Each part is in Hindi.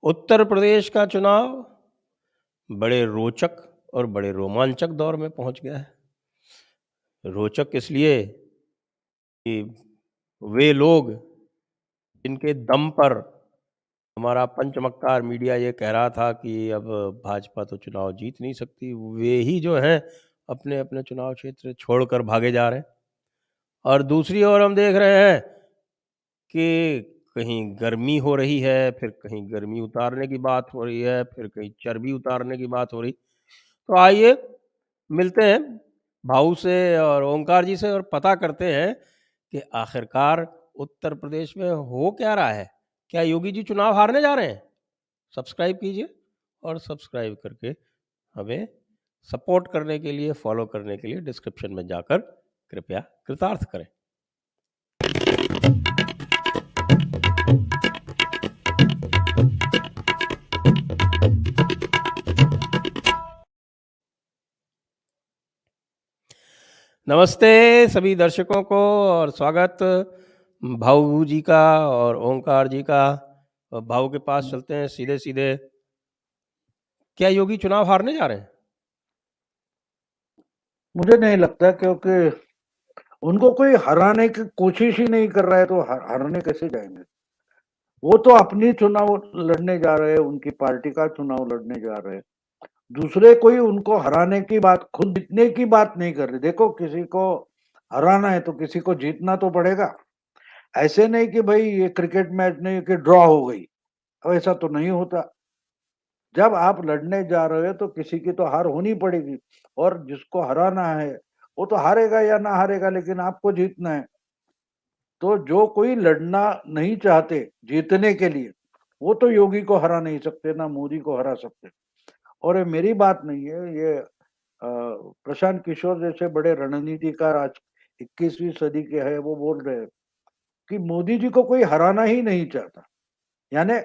उत्तर प्रदेश का चुनाव बड़े रोचक और बड़े रोमांचक दौर में पहुंच गया है। रोचक इसलिए कि वे लोग जिनके दम पर हमारा पंचमक्कार मीडिया ये कह रहा था कि अब भाजपा तो चुनाव जीत नहीं सकती, वे ही जो हैं अपने-अपने चुनाव क्षेत्र छोड़कर भागे जा रहे हैं। और दूसरी ओर हम देख रहे हैं कि कहीं गर्मी हो रही है, फिर कहीं गर्मी उतारने की बात हो रही है, फिर कहीं चर्बी उतारने की बात हो रही। तो आइए मिलते हैं भाऊ से और ओंकार जी से और पता करते हैं कि आखिरकार उत्तर प्रदेश में हो क्या रहा है? क्या योगी जी चुनाव हारने जा रहे हैं? सब्सक्राइब कीजिए और सब्सक्राइब करके हमें सपोर्ट करने के लिए, फॉलो करने के लिए डिस्क्रिप्शन में जाकर कृपया कृतार्थ करें। नमस्ते सभी दर्शकों को और स्वागत भाऊ जी का और ओंकार जी का। भाऊ के पास चलते हैं सीधे-सीधे। क्या योगी चुनाव हारने जा रहे हैं? मुझे नहीं लगता, क्योंकि उनको कोई हराने की कोशिश ही नहीं कर रहा है, तो हारने कैसे जाएंगे? वो तो अपनी चुनाव लड़ने जा रहे हैं, उनकी पार्टी का चुनाव लड़ने जा रहे हैं। दूसरे कोई उनको हराने की बात, खुद जीतने की बात नहीं कर रहे। देखो, किसी को हराना है तो किसी को जीतना तो पड़ेगा। ऐसे नहीं कि भाई ये क्रिकेट मैच नहीं कि ड्रॉ हो गई, ऐसा तो नहीं होता। जब आप लड़ने जा रहे हो तो किसी की तो हार होनी पड़ेगी, और जिसको हराना है वो तो हारेगा या ना हारेगा, लेकिन आपको जीतना है। तो जो कोई लड़ना नहीं चाहते जीतने के लिए, वो तो योगी को हरा नहीं सकते, ना मोदी को हरा सकते। और ये मेरी बात नहीं है, ये प्रशांत किशोर जैसे बड़े रणनीतिकार आज 21वीं सदी के हैं, वो बोल रहे हैं कि मोदी जी को कोई हराना ही नहीं चाहता। यानी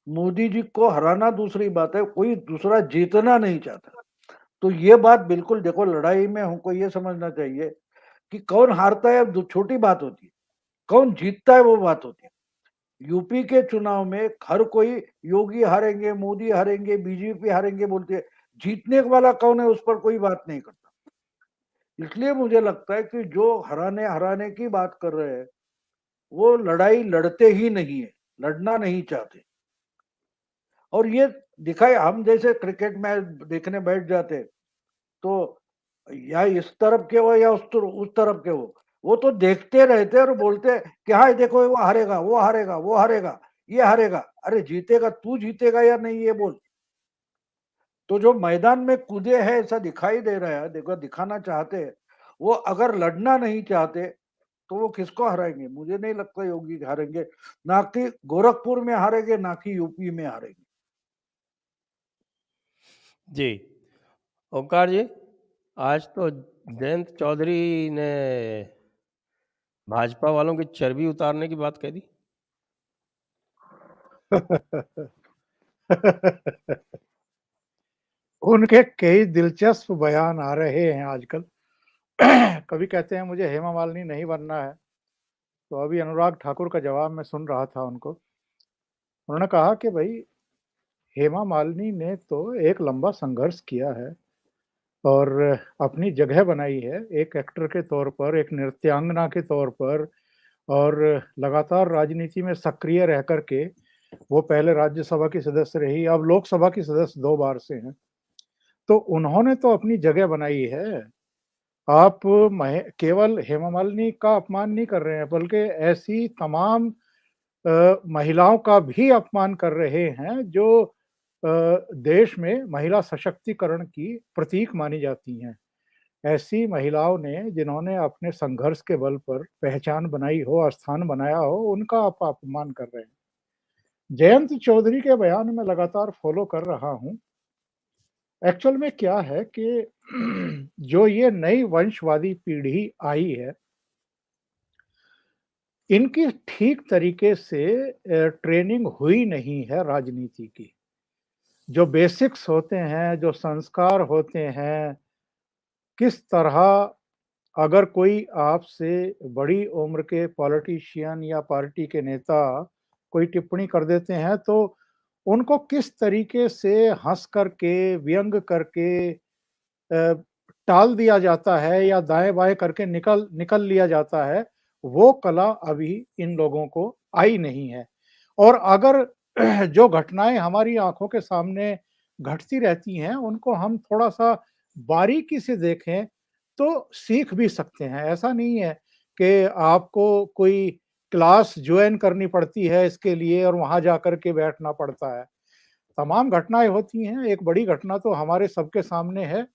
मोदी जी को हराना दूसरी बात है, कोई दूसरा जीतना नहीं चाहता। तो ये बात बिल्कुल, देखो, लड़ाई में हमको ये समझना चाहिए कि कौन हारता है अब छोटी बात होती है, कौन जीतता है वो बात होती है। यूपी के चुनाव में हर कोई योगी हारेंगे, मोदी हारेंगे, बीजेपी हारेंगे बोलते है। जीतने वाला कौन है उस पर कोई बात नहीं करता। इसलिए मुझे लगता है कि जो हराने हराने की बात कर रहे हैं, वो लड़ाई लड़ते ही नहीं है, लड़ना नहीं चाहते। और ये दिखाई, हम जैसे क्रिकेट मैच देखने बैठ जाते तो या इस तरफ के हो या उस तरफ के हो, वो तो देखते रहते और बोलते कि हाँ देखो वो हारेगा, वो हारेगा, वो हारेगा, ये हारेगा। अरे जीतेगा, तू जीतेगा या नहीं ये बोल। तो जो मैदान में कूदे हैं ऐसा दिखाई दे रहा है, देखो दिखाना चाहते हैं, वो अगर लड़ना नहीं चाहते तो वो किसको हराएंगे? मुझे नहीं लगता योगी हारेंगे, ना कि गोरखपुर में हारेंगे, ना कि यूपी में हारेंगे। जी। ओंकार जी, आज तो जयंत चौधरी ने भाजपा वालों की चर्बी उतारने की बात कह दी। उनके कई दिलचस्प बयान आ रहे हैं आजकल। कभी कहते हैं मुझे हेमा मालिनी नहीं बनना है, तो अभी अनुराग ठाकुर का जवाब मैं सुन रहा था उनको। उन्होंने कहा कि भाई हेमा मालिनी ने तो एक लंबा संघर्ष किया है और अपनी जगह बनाई है एक एक्टर के तौर पर, एक नृत्यांगना के तौर पर, और लगातार राजनीति में सक्रिय रह करके वो पहले राज्यसभा की सदस्य रही, अब लोकसभा की सदस्य 2 बार से हैं। तो उन्होंने तो अपनी जगह बनाई है। आप केवल हेमा मालिनी का अपमान नहीं कर रहे हैं, बल्कि ऐसी तमाम महिलाओं का भी अपमान कर रहे हैं जो देश में महिला सशक्तिकरण की प्रतीक मानी जाती हैं। ऐसी महिलाओं ने जिन्होंने अपने संघर्ष के बल पर पहचान बनाई हो, स्थान बनाया हो, उनका आप अपमान कर रहे हैं। जयंत चौधरी के बयान में लगातार फॉलो कर रहा हूं। एक्चुअल में क्या है कि जो ये नई वंशवादी पीढ़ी आई है, इनकी ठीक तरीके से ट्रेनिंग हुई नहीं है राजनीति की। जो बेसिक्स होते हैं, जो संस्कार होते हैं, किस तरह अगर कोई आपसे बड़ी उम्र के पॉलिटिशियन या पार्टी के नेता कोई टिप्पणी कर देते हैं तो उनको किस तरीके से हँस करके, व्यंग करके टाल दिया जाता है या दाएँ-बाएँ करके निकल निकल लिया जाता है, वो कला अभी इन लोगों को आई नहीं है। और अगर जो घटनाएँ हमारी आँखों के सामने घटती रहती हैं, उनको हम थोड़ा-सा बारीकी से देखें, तो सीख भी सकते हैं। ऐसा नहीं है कि आपको कोई क्लास जॉइन करनी पड़ती है इसके लिए और वहाँ जाकर के बैठना पड़ता है। तमाम घटनाएँ होती हैं, एक बड़ी घटना तो हमारे सबके सामने है,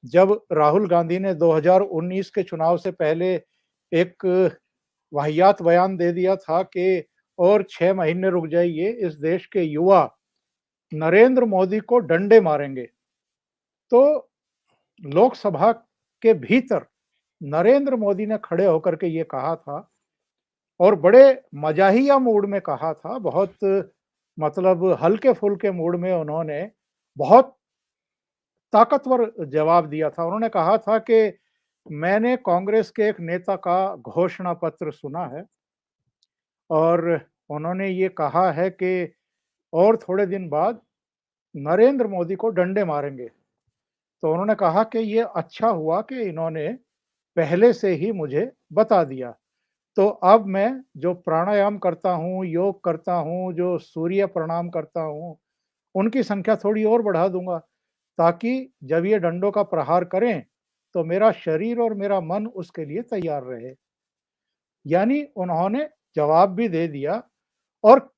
जब राहुल गांधी ने 2019 के चुनाव से पहले एक वाहियात बयान दे दिया था कि और 6 महीने रुक जाइए, इस देश के युवा नरेंद्र मोदी को डंडे मारेंगे। तो लोकसभा के भीतर नरेंद्र मोदी ने खड़े होकर के ये कहा था और बड़े मजाहिया मूड में कहा था, बहुत मतलब हल्के-फुल्के मूड में उन्होंने बहुत ताकतवर जवाब दिया था। उन्होंने कहा था कि मैंने कांग्रेस के एक नेता का घोषणा पत्र सुना है और उन्होंने ये कहा है कि और थोड़े दिन बाद नरेंद्र मोदी को डंडे मारेंगे। तो उन्होंने कहा कि ये अच्छा हुआ कि इन्होंने पहले से ही मुझे बता दिया। तो अब मैं जो प्राणायाम करता हूँ, योग करता हूँ, जो सूर्य प्रणाम करता हूँ, उनकी संख्या थोड़ी और बढ़ा दूँगा, ताकि जब ये डंडों का प्रहार करें, तो मेरा शरीर और मेरा मन उसके लिए तैयार रहे। यानी उन्होंने जवाब भी दे दिया और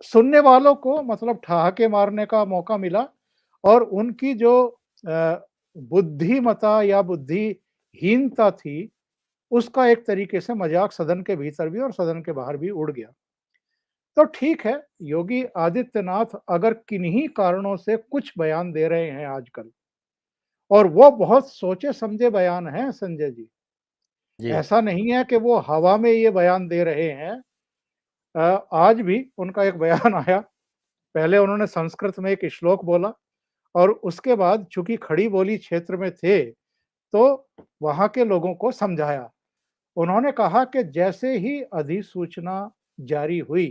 सुनने वालों को मतलब ठहाके मारने का मौका मिला और उनकी जो बुद्धिमत्ता या बुद्धिहीनता थी, उसका एक तरीके से मज़ाक सदन के भीतर भी और सदन के बाहर भी उड़ गया। तो ठीक है, योगी आदित्यनाथ अगर किन्हीं कारणों से कुछ बयान दे रहे हैं आजकल और वो बहुत सोचे-समझे बयान हैं संजय जी। जी। ऐसा नहीं है कि वो हवा में ये बयान दे रहे हैं। आज भी उनका एक बयान आया, पहले उन्होंने संस्कृत में एक श्लोक बोला और उसके बाद चूँकि खड़ी बोली क्षेत्र में थे, तो वहाँ के लोगों को समझाया। उन्होंने कहा कि जैसे ही अधिसूचना जारी हुई,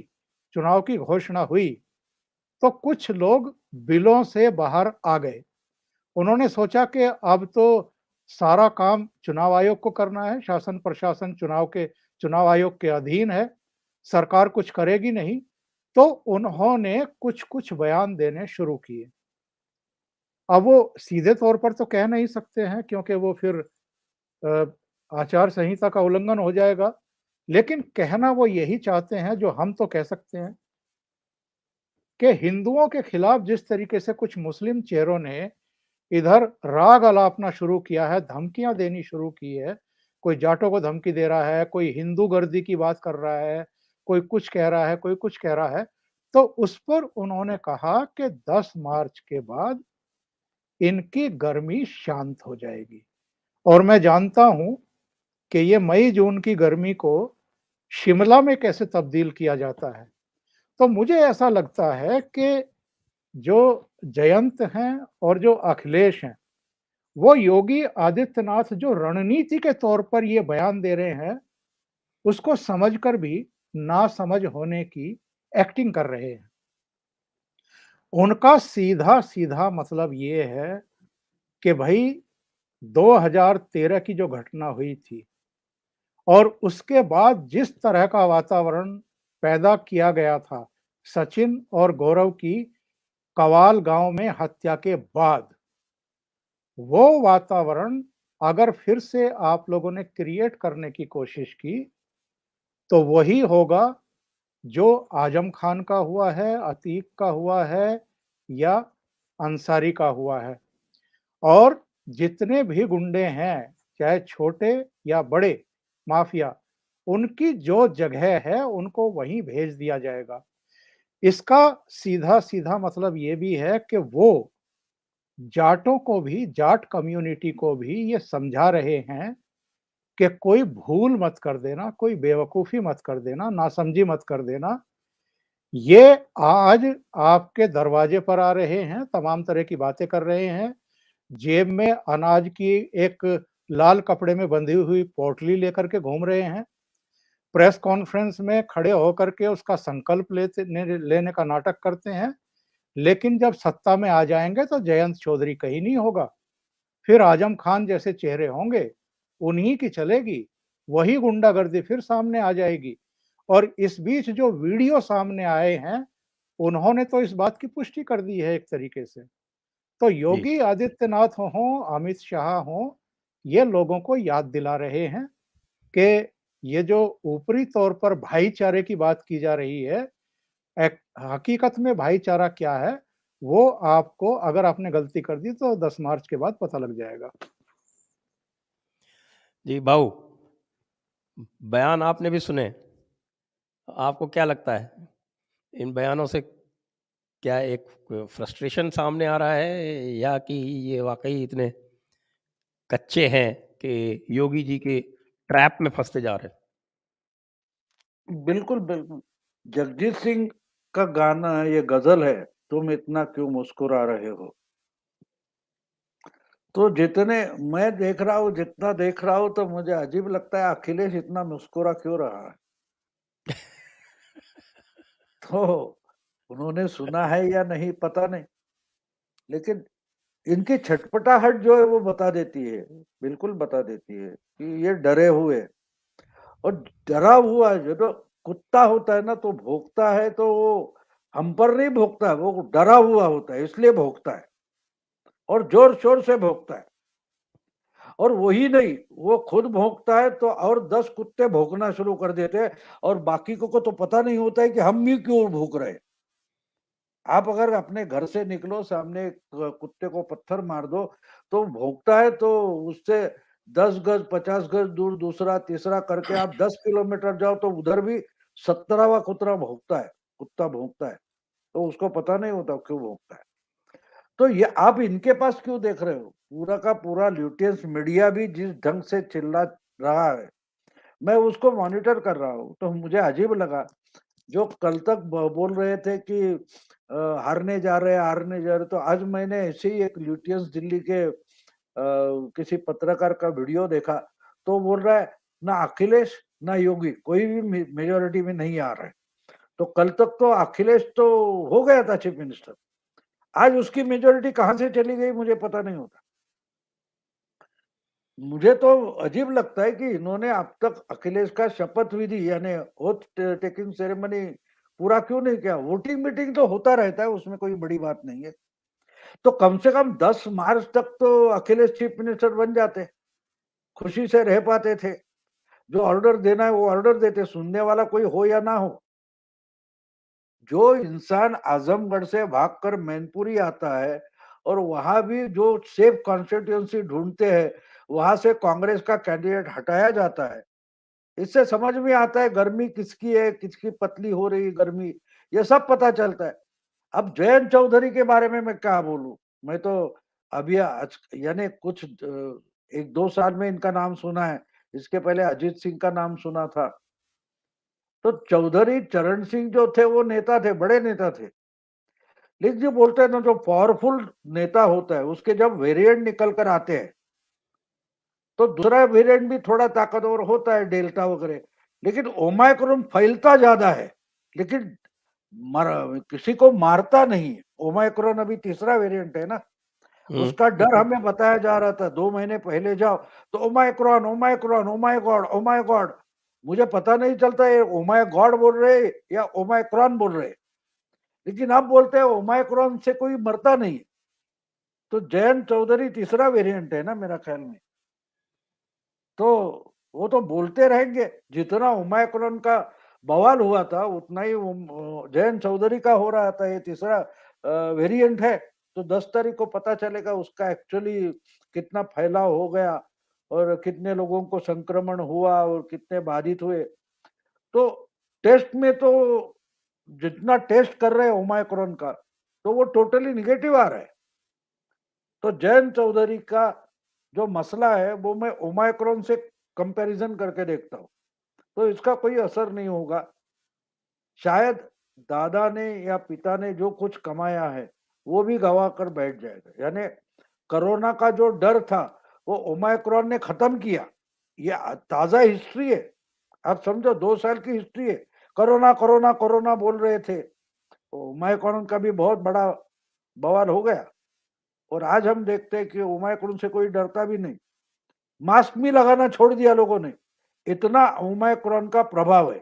चुनाव की घोषणा हुई, तो कुछ लोग बिलों से बाहर आ गए। उन्होंने सोचा कि अब तो सारा काम चुनाव आयोग को करना है, शासन प्रशासन चुनाव आयोग के अधीन है, सरकार कुछ करेगी नहीं, तो उन्होंने कुछ-कुछ बयान देने शुरू किए। अब वो सीधे तौर पर तो कह नहीं सकते हैं क्योंकि वो फिर अ, आचार संहिता का उल्लंघन हो जाएगा, लेकिन कहना वो यही चाहते हैं जो हम तो कह सकते हैं कि हिंदुओं के खिलाफ जिस तरीके से कुछ मुस्लिम चेहरों ने इधर राग अलापना शुरू किया है, धमकियाँ देनी शुरू की है, कोई जाटों को धमकी दे रहा है, कोई हिंदू गर्दी की बात कर रहा है, कोई कुछ कह रहा है, कोई कुछ कह रहा है, तो उस पर उन्होंने कहा कि 10 मार्च के बाद इनकी गर्मी शांत हो जाएगी। और मैं जानता हूँ कि ये मई-जून की गर्मी को शिमला में कैसे तब्दील किया जाता है। तो मुझे ऐसा लगता है कि जो जयंत हैं और जो अखिलेश हैं, वो योगी आदित्यनाथ जो रणनीति के तौर पर ये बयान दे रहे हैं, उसको समझकर भी नासमझ होने की एक्टिंग कर रहे हैं। उनका सीधा-सीधा मतलब ये है कि भई 2013 की जो घटना हुई थी और उसके बाद जिस तरह का वातावरण पैदा किया गया था, सचिन और गौरव की कवाल गाँव में हत्या के बाद, वो वातावरण अगर फिर से आप लोगों ने क्रिएट करने की कोशिश की, तो वही होगा जो आजम खान का हुआ है, अतीक का हुआ है या अंसारी का हुआ है। और जितने भी गुंडे हैं, चाहे छोटे या बड़े माफिया, उनकी जो जगह है, उनको वहीं भेज दिया जाएगा। इसका सीधा-सीधा मतलब ये भी है कि वो जाटों को भी, जाट कम्युनिटी को भी ये समझा रहे हैं कि कोई भूल मत कर देना, कोई बेवकूफ़ी मत कर देना, नासमझी मत कर देना। ये आज आपके दरवाजे पर आ रहे हैं, तमाम तरह की बातें कर रहे हैं, जेब में अनाज की एक लाल कपड़े में बंधी हुई पोटली लेकर के घूम रहे हैं। प्रेस कॉन्फ्रेंस में खड़े होकर के उसका संकल्प लेने का नाटक करते हैं, लेकिन जब सत्ता में आ जाएंगे तो जयंत चौधरी कहीं नहीं होगा। फिर आजम खान जैसे चेहरे होंगे, उन्हीं की चलेगी, वही गुंडागर्दी फिर सामने आ जाएगी। और इस बीच जो वीडियो सामने आए हैं, उन्होंने तो इस बात की पुष्टि कर दी है एक तरीके से। तो जी। योगी आदित्यनाथ हों, अमित शाह हों, ये लोगों को याद दिला रहे हैं कि ये जो ऊपरी तौर पर भाईचारे की बात की जा रही है, हकीकत में भाईचारा क्या है, वो आपको, अगर आपने गलती कर दी तो 10 मार्च के बाद पता लग जाएगा। जी बाबू, बयान आपने भी सुने, आपको क्या लगता है इन बयानों से? क्या एक फ्रस्ट्रेशन सामने आ रहा है, या कि ये वाकई इतने कच्चे हैं कि योगी जी के ट्रैप में फंसते जा रहे हैं? बिल्कुल, बिल्कुल। जगजीत सिंह का गाना ये गज़ल है, तुम इतना क्यों मुस्कुरा रहे हो? तो जितना देख रहा हूँ तो मुझे अजीब लगता है अखिलेश इतना मुस्कुरा क्यों रहा है? तो उन्होंने सुना है या नहीं पता नहीं, लेकिन इनकी छटपटाहट जो है वो बता देती है, बिल्कुल बता देती है कि ये डरे हुए। और डरा हुआ जो तो कुत्ता होता है ना, तो भौंकता है तो वो हम पर नहीं भौंकता है, वो डरा हुआ होता है इसलिए भौंकता है, और जोर शोर से भौंकता है। और वही नहीं, वो खुद भौंकता है तो और 10 कुत्ते भौंकना शुरू कर देते हैं, और बाकी को तो पता नहीं होता है कि हम भी क्यों भौंक रहे हैं। आप अगर अपने घर से निकलो, सामने कुत्ते को पत्थर मार दो तो भौंकता है, तो उससे 10 गज 50 गज दूर दूसरा तीसरा करके आप 10 किलोमीटर जाओ तो उधर भी 17वां कुत्ता भौंकता है, तो उसको पता नहीं होता क्यों भौंकता है। तो ये आप इनके पास क्यों देख रहे हो? पूरा का पूरा ल्यूटियंस मीडिया भी जिस ढंग से चिल्ला रहा है, मैं उसको मॉनिटर कर रहा हूँ, तो मुझे अजीब लगा। जो कल तक बोल रहे थे कि हारने जा रहे हैं, हारने जा रहे, तो आज मैंने ऐसे ही एक ल्यूटियंस दिल्ली के किसी पत्रकार का वीडियो देखा, तो बोल रहा है ना अखिलेश ना योगी कोई भी मेजोरिटी में नहीं आ रहा है। तो कल तक तो अखिलेश तो हो गया था चीफ मिनिस्टर, आज उसकी मेजोरिटी कहां से चली गई मुझे पता नहीं होता। मुझे तो अजीब लगता है कि इन्होंने अब तक अखिलेश का शपथ विधि यानी ओथ टेकिंग सेरेमनी पूरा क्यों नहीं किया। वोटिंग मीटिंग तो होता रहता है, उसमें कोई बड़ी बात नहीं है। तो कम से कम 10 मार्च तक तो अखिलेश चीफ मिनिस्टर बन जाते, खुशी से रह पाते थे। जो ऑर्डर देना है वो ऑर्डर देते, सुनने वाला कोई हो या ना हो। जो इंसान आजमगढ़ से भागकर मैनपुरी आता है और वहां भी जो सेफ कॉन्स्टिट्यूंसी ढूंढते हैं, वहां से कांग्रेस का कैंडिडेट हटाया जाता है। इससे समझ में आता है गर्मी किसकी है, किसकी पतली हो रही गर्मी, ये सब पता चलता है। अब जयंत चौधरी के बारे में मैं क्या बोलूं? मैं तो अभी आज यानी कुछ 1-2 साल में इनका नाम सुना है, इसके पहले अजीत सिंह का नाम सुना था। तो चौधरी चरण सिंह जो थे वो नेता थे, बड़े नेता थे, लेकिन जो बोलते हैं ना, जो पावरफुल नेता होता है उसके जब वेरिएंट निकल कर आते हैं तो दूसरा वेरिएंट भी थोड़ा ताकतवर होता है, डेल्टा वगैरह, लेकिन ओमाइक्रोन फैलता ज्यादा है, लेकिन किसी को मारता नहीं है। ओमाइक्रोन अभी तीसरा वेरिएंट है ना, उसका डर हमें बताया जा रहा था 2 महीने पहले, जाओ तो Omicron Omicron oh my God oh my God. मुझे पता नहीं चलता है ओ माय गॉड बोल रहे या ओमाइक्रोन बोल रहे, लेकिन आप बोलते हैं ओमाइक्रोन से कोई मरता नहीं। तो जयंत चौधरी तीसरा वेरिएंट है ना मेरा ख्याल में। तो वो तो बोलते रहेंगे, जितना ओमाइक्रोन का बवाल हुआ था उतना ही जयंत चौधरी का हो रहा था। ये तीसरा वेरिएंट है, तो 10 तारीख को पता चलेगा उसका एक्चुअली कितना फैलाव हो गया और कितने लोगों को संक्रमण हुआ और कितने बाधित हुए। तो टेस्ट में तो जितना टेस्ट कर रहे हैं ओमाइक्रोन का, तो वो टोटली निगेटिव आ रहा है। तो जयंत चौधरी का जो मसला है वो मैं ओमाइक्रोन से कंपैरिजन करके देखता हूँ, तो इसका कोई असर नहीं होगा। शायद दादा ने या पिता ने जो कुछ कमाया है वो भी गवा कर बैठ जाएगा। यानी कोरोना का जो डर था वो ओमाइक्रोन ने खत्म किया। ये ताजा हिस्ट्री है, आप समझो 2 साल की हिस्ट्री है। कोरोना, कोरोना, कोरोना बोल रहे थे, तो ओमाइक्रॉन का भी बहुत बड़ा बवाल हो गया और आज हम देखते हैं कि ओमाइक्रॉन से कोई डरता भी नहीं। मास्क भी लगाना छोड़ दिया लोगों ने, इतना ओमाइक्रॉन का प्रभाव है।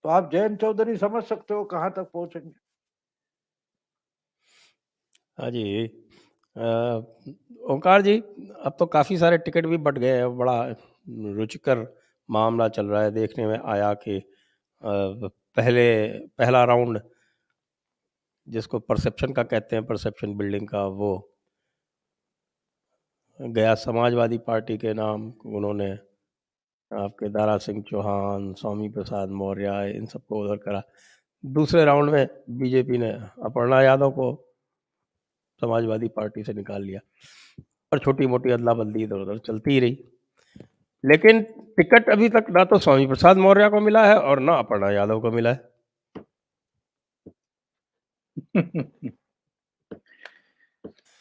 तो आप जयंत चौधरी समझ सकते हो कहाँ तक पहुंचेंगे। हाँ जी। ओंकार जी, अब तो काफ़ी सारे टिकट भी बँट गए हैं, बड़ा रुचिकर मामला चल रहा है। देखने में आया कि पहला राउंड जिसको परसेप्शन का कहते हैं, परसेप्शन बिल्डिंग का, वो गया समाजवादी पार्टी के नाम। उन्होंने आपके दारा सिंह चौहान, स्वामी प्रसाद मौर्य, इन सबको उधर करा। दूसरे राउंड में बीजेपी ने अपर्णा यादव को समाजवादी पार्टी से निकाल लिया और छोटी-मोटी अदला-बदली इधर-उधर चलती ही रही। लेकिन टिकट अभी तक ना तो स्वामी प्रसाद मौर्य को मिला है और ना अपर्णा यादव को मिला है।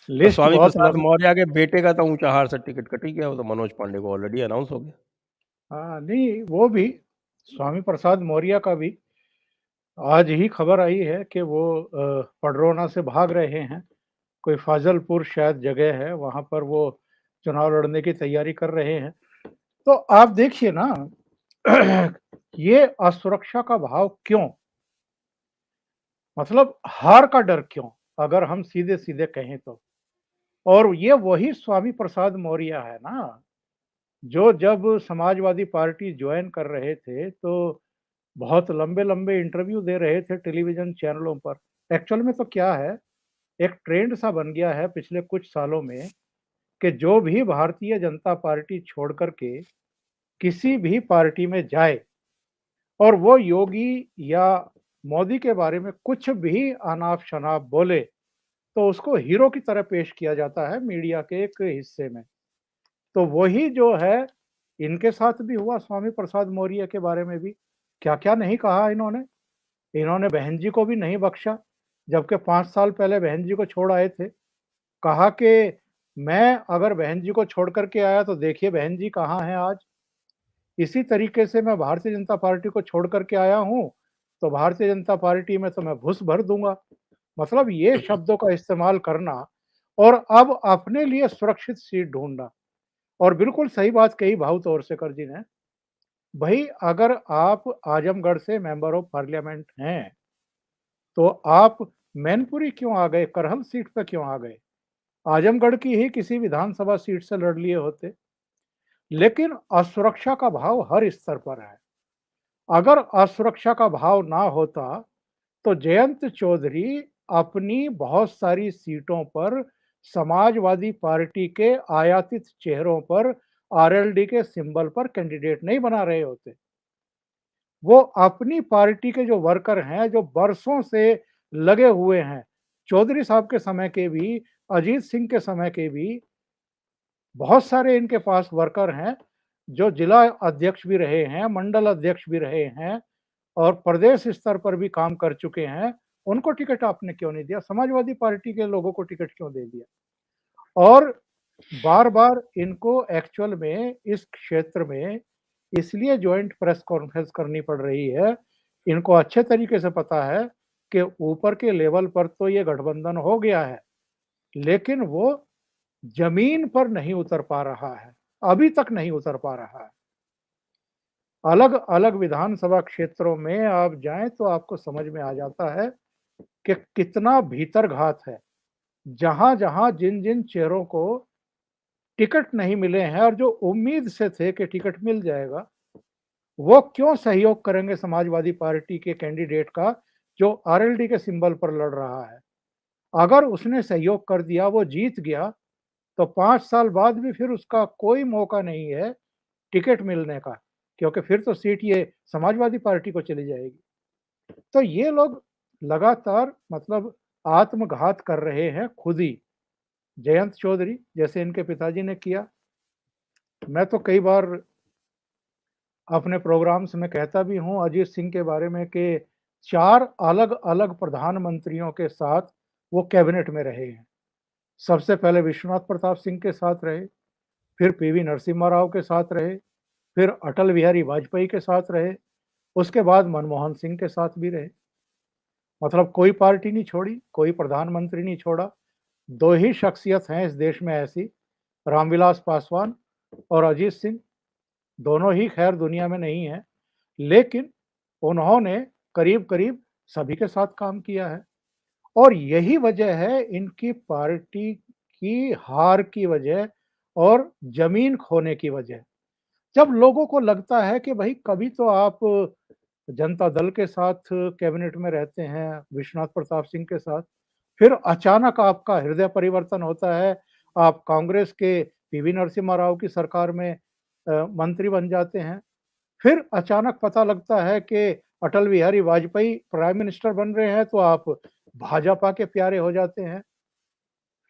और लिस्ट स्वामी बहुत प्रसाद लंबी। मौर्य के बेटे का तो ऊँचाहार से टिकट कट ही गया, वो तो मनोज पांडे को ऑलरेडी अनाउंस हो गया। हाँ, नहीं वो भी स्वामी प्रसाद मौर्य का भी आज ही खबर आई है कि वो पडरौना से भाग रहे हैं। कोई फाजलपुर शायद जगह है, वहां पर वो चुनाव लड़ने की तैयारी कर रहे हैं। तो आप देखिए ना, ये असुरक्षा का भाव क्यों? मतलब हार का डर क्यों, अगर हम सीधे सीधे कहें तो। और ये वही स्वामी प्रसाद मौर्य है ना, जो जब समाजवादी पार्टी ज्वाइन कर रहे थे तो बहुत लंबे लंबे इंटरव्यू दे रहे थे टेलीविजन चैनलों पर। एक्चुअल में तो क्या है, एक ट्रेंड सा बन गया है पिछले कुछ सालों में कि जो भी भारतीय जनता पार्टी छोड़ करके किसी भी पार्टी में जाए और वो योगी या मोदी के बारे में कुछ भी अनाप शनाप बोले, तो उसको हीरो की तरह पेश किया जाता है मीडिया के एक हिस्से में। तो वही जो है, इनके साथ भी हुआ। स्वामी प्रसाद मौर्य के बारे में भी क्या-क्या नहीं कहा इन्होंने। इन्होंने बहन जी को भी नहीं बख्शा, जबकि 5 साल पहले बहन जी को छोड़ आए थे। कहा कि मैं अगर बहन जी को छोड़ कर के आया तो देखिए बहन जी कहाँ हैं आज। इसी तरीके से मैं भारतीय जनता पार्टी को छोड़ कर के आया हूँ, तो भारतीय जनता पार्टी में तो मैं घुस भर दूँगा। मतलब ये शब्दों का इस्तेमाल करना और अब अपने लिए सुरक्षित सीट ढूँढना। और बिल्कुल सही बात कही भाऊ तोरसेकर जी ने। भई अगर आप आजमगढ़ से मेंबर ऑफ पार्लियामेंट हैं, तो आप मैनपुरी क्यों आ गए? करहल सीट पे क्यों आ गए? आजमगढ़ की ही किसी विधानसभा सीट से लड़ लिए होते। लेकिन असुरक्षा का भाव हर स्तर पर है। अगर असुरक्षा का भाव ना होता, तो जयंत चौधरी अपनी बहुत सारी सीटों पर समाजवादी पार्टी के आयातित चेहरों पर आरएलडी के सिंबल पर कैंडिडेट नहीं बना रहे होते। वो अपनी पार्टी के जो वर्कर हैं, जो बरसों से लगे हुए हैं, चौधरी साहब के समय के भी, अजीत सिंह के समय के भी बहुत सारे इनके पास वर्कर हैं, जो जिला अध्यक्ष भी रहे हैं, मंडल अध्यक्ष भी रहे हैं और प्रदेश स्तर पर भी काम कर चुके हैं। उनको टिकट आपने क्यों नहीं दिया? समाजवादी पार्टी के लोगों को टिकट क्यों दे दिया? और बार-बार इनको एक्चुअल में इस क्षेत्र में इसलिए जॉइंट प्रेस कॉन्फ्रेंस करनी पड़ रही है, इनको अच्छे तरीके से पता है कि ऊपर के लेवल पर तो ये गठबंधन हो गया है, लेकिन वो ज़मीन पर नहीं उतर पा रहा है, अभी तक नहीं उतर पा रहा है। अलग-अलग विधानसभा क्षेत्रों में आप जाएँ तो आपको समझ में आ जाता है कि कितना भीतरघात है। जहाँ-जहाँ, जिन-जिन चेहरों को टिकट नहीं मिले हैं और जो उम्मीद से थे कि टिकट मिल जाएगा, वो क्यों सहयोग करेंगे समाजवादी पार्टी के कैंडिडेट का, जो आरएलडी के सिंबल पर लड़ रहा है। अगर उसने सहयोग कर दिया, वो जीत गया, तो 5 साल बाद भी फिर उसका कोई मौका नहीं है टिकट मिलने का, क्योंकि फिर तो सीट ये समाजवादी पार्टी को चली जाएगी। तो ये लोग लगातार मतलब आत्मघात कर रहे हैं खुद ही। जयंत चौधरी जैसे इनके पिताजी ने किया। मैं तो कई बार अपने प्रोग्राम्स में कहता भी हूँ अजीत सिंह के बारे में कि 4 अलग-अलग प्रधानमंत्रियों के साथ वो कैबिनेट में रहे हैं। सबसे पहले विश्वनाथ प्रताप सिंह के साथ रहे, फिर पीवी नरसिम्हा राव के साथ रहे, फिर अटल बिहारी वाजपेयी के साथ रहे, उसके बाद मनमोहन सिंह के साथ भी रहे। मतलब कोई पार्टी नहीं छोड़ी, कोई प्रधानमंत्री नहीं छोड़ा। 2 ही शख्सियत हैं इस देश में ऐसी, रामविलास पासवान और अजीत सिंह। दोनों ही खैर दुनिया में नहीं हैं, लेकिन उन्होंने करीब-करीब सभी के साथ काम किया है और यही वजह है इनकी पार्टी की हार की वजह और ज़मीन खोने की वजह। जब लोगों को लगता है कि भई कभी तो आप जनता दल के साथ कैबिनेट में रहते हैं, विश्वनाथ प्रताप सिंह के साथ, फिर अचानक आपका हृदय परिवर्तन होता है, आप कांग्रेस के पीवी नरसिम्हा राव की सरकार में मंत्री बन जाते हैं। फिर अचानक पता लगता है कि अटल बिहारी वाजपेयी प्राइम मिनिस्टर बन रहे हैं, तो आप भाजपा के प्यारे हो जाते हैं।